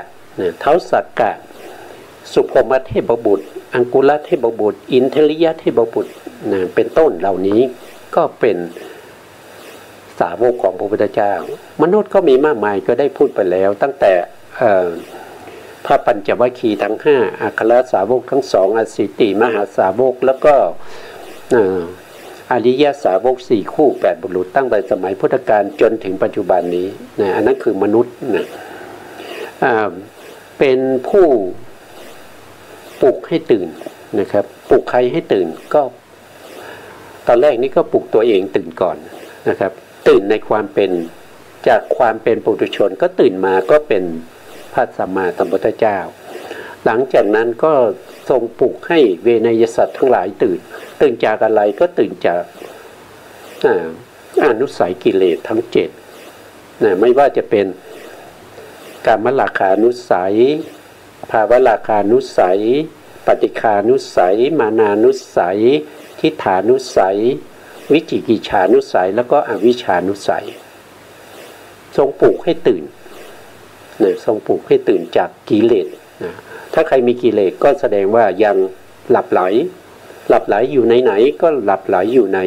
ท้าวสักกะสุพรหมเทพบุตรอังกุลเทพบุตรอินทริยเทพบุตรเป็นต้นเหล่านี้ก็เป็น สาวกของพระพุทธเจ้ามนุษย์ก็มีมากมายก็ได้พูดไปแล้วตั้งแต่พระปัญจวัคคีย์ทั้ง5อัครสาวกทั้ง2อสิติมหาสาวกแล้วก็อริยสาวก4คู่8บุรุษตั้งแต่สมัยพุทธกาลจนถึงปัจจุบันนี้นะอันนั้นคือมนุษย์นะเป็นผู้ปลุกให้ตื่นนะครับปลุกใครให้ตื่นก็ตอนแรกนี่ก็ปลุกตัวเองตื่นก่อนนะครับตื่นในความเป็นจากความเป็นปุถุชนก็ตื่นมาก็เป็นพระสัมมาสัมพุทธเจ้าหลังจากนั้นก็ทรงปลุกให้เวนยสัตว์ทั้งหลายตื่นจากอะไรก็ตื่นจากอนุสัยกิเลสทั้ง7นะไม่ว่าจะเป็นกามราคานุสัยภาวราคานุสัยปฏิฆานุสัยมานานุสัยทิฏฐานุสัยวิจิกิจฉานุสัยแล้วก็อวิชชานุสัยทรงปลุกให้ตื่นนะทรงปลุกให้ตื่นจากกิเลสนะถ้าใครมีกิเลสก็แสดงว่ายังหลับไหลอยู่ไหนก็หลับไหลอยู่ใน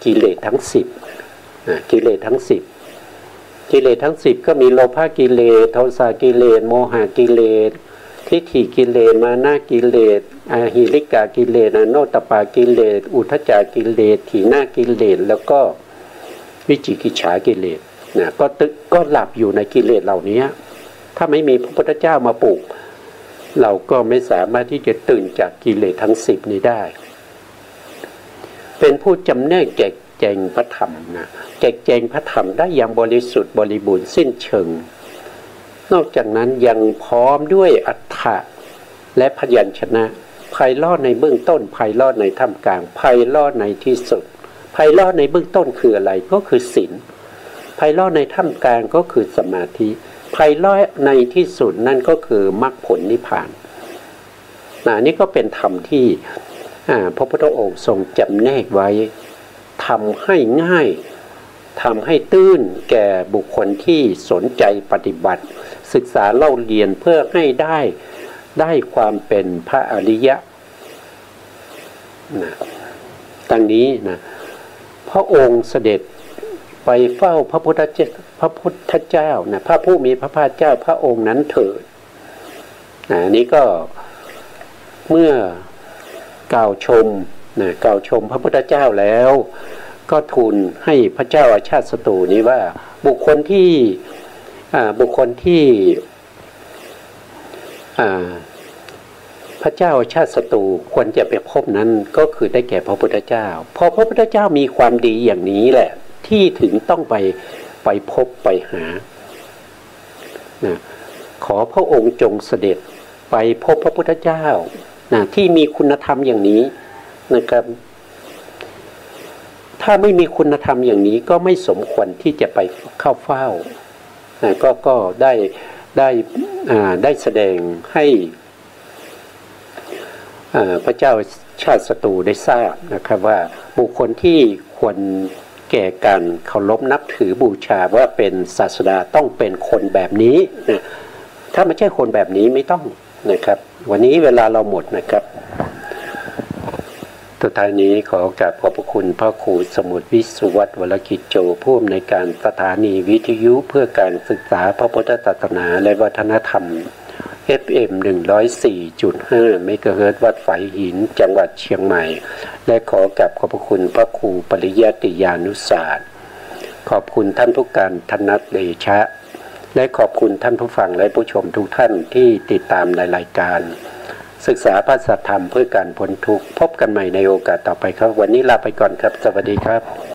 กิเลสทั้ง10กิเลสทั้ง10กิเลสทั้ง10ก็มีโลภะกิเลสโทสะกิเลสโมหะกิเลสทิฏฐิกิเลสมานะกิเลสอาหิริกากิเลสอโนตปากิเลสอุทธัจจกิเลสถีนากิเลสแล้วก็วิจิกิจฉากิเลสนะก็หลับอยู่ในกิเลสเหล่านี้ถ้าไม่มีพระพุทธเจ้ามาปลุกเราก็ไม่สามารถที่จะตื่นจากกิเลสทั้ง10นี้ได้เป็นผู้จำแนกแจกแจงพระธรรมนะแจกแจงพระธรรมได้อย่างบริสุทธิ์บริบูรณ์สิ้นเชิงนอกจากนั้นยังพร้อมด้วยอรรถะและพยัญชนะไพเราะในเบื้องต้นไพเราะในท่ามกลางไพเราะในที่สุดไพเราะในเบื้องต้นคืออะไรก็คือศีลไพเราะในท่ามกลางก็คือสมาธิไพเราะในที่สุดนั่นก็คือมรรคผลนิพพานนี่ก็เป็นธรรมที่พระพุทธองค์ทรงจำแนกไว้ทำให้ง่ายทำให้ตื้นแก่บุคคลที่สนใจปฏิบัติศึกษาเล่าเรียนเพื่อให้ได้ความเป็นพระอริยะนะดังนี้นะพระองค์เสด็จไปเฝ้าพระพุทธเจ้านะพระผู้มีพระภาคเจ้าพระองค์นั้นเถิดนี้ก็เมื่อกล่าวชมพระพุทธเจ้าแล้วก็ทูลให้พระเจ้าอาชาติศัตรูนี้ว่าบุคคลที่พระเจ้าอาชาติศัตรูควรจะไปพบนั้นก็คือได้แก่พระพุทธเจ้าพอพระพุทธเจ้ามีความดีอย่างนี้แหละที่ถึงต้องไปพบไปหาขอพระองค์จงเสด็จไปพบพระพุทธเจ้าที่มีคุณธรรมอย่างนี้นะครับถ้าไม่มีคุณธรรมอย่างนี้ก็ไม่สมควรที่จะไปเข้าเฝ้าก็ได้แสดงให้พระเจ้าชาติศัตรูได้ทราบนะครับว่าบุคคลที่ควรแก่การเคารพนับถือบูชาว่าเป็นศาสดาต้องเป็นคนแบบนี้นะถ้าไม่ใช่คนแบบนี้ไม่ต้องนะครับวันนี้เวลาเราหมดนะครับสุดท้ายนี้ขอกราบขอบพระคุณพระครูสมุทรวิสุวัฒน์วรกิจโจผู้อำนวยการสถานีวิทยุเพื่อการศึกษาพระพุทธศาสนาและวัฒนธรรม FM 104.5 เมกะเฮิรตซ์วัดฝายหินจังหวัดเชียงใหม่และขอกราบขอบพระคุณพระครูปริยัติยานุศาสตร์ขอบคุณท่านผู้การธนัทเดชะและขอบคุณท่านผู้ฟังและผู้ชมทุกท่านที่ติดตามในรายการศึกษาพระสัทธรรมเพื่อการพ้นทุกข์พบกันใหม่ในโอกาสต่อไปครับวันนี้ลาไปก่อนครับสวัสดีครับ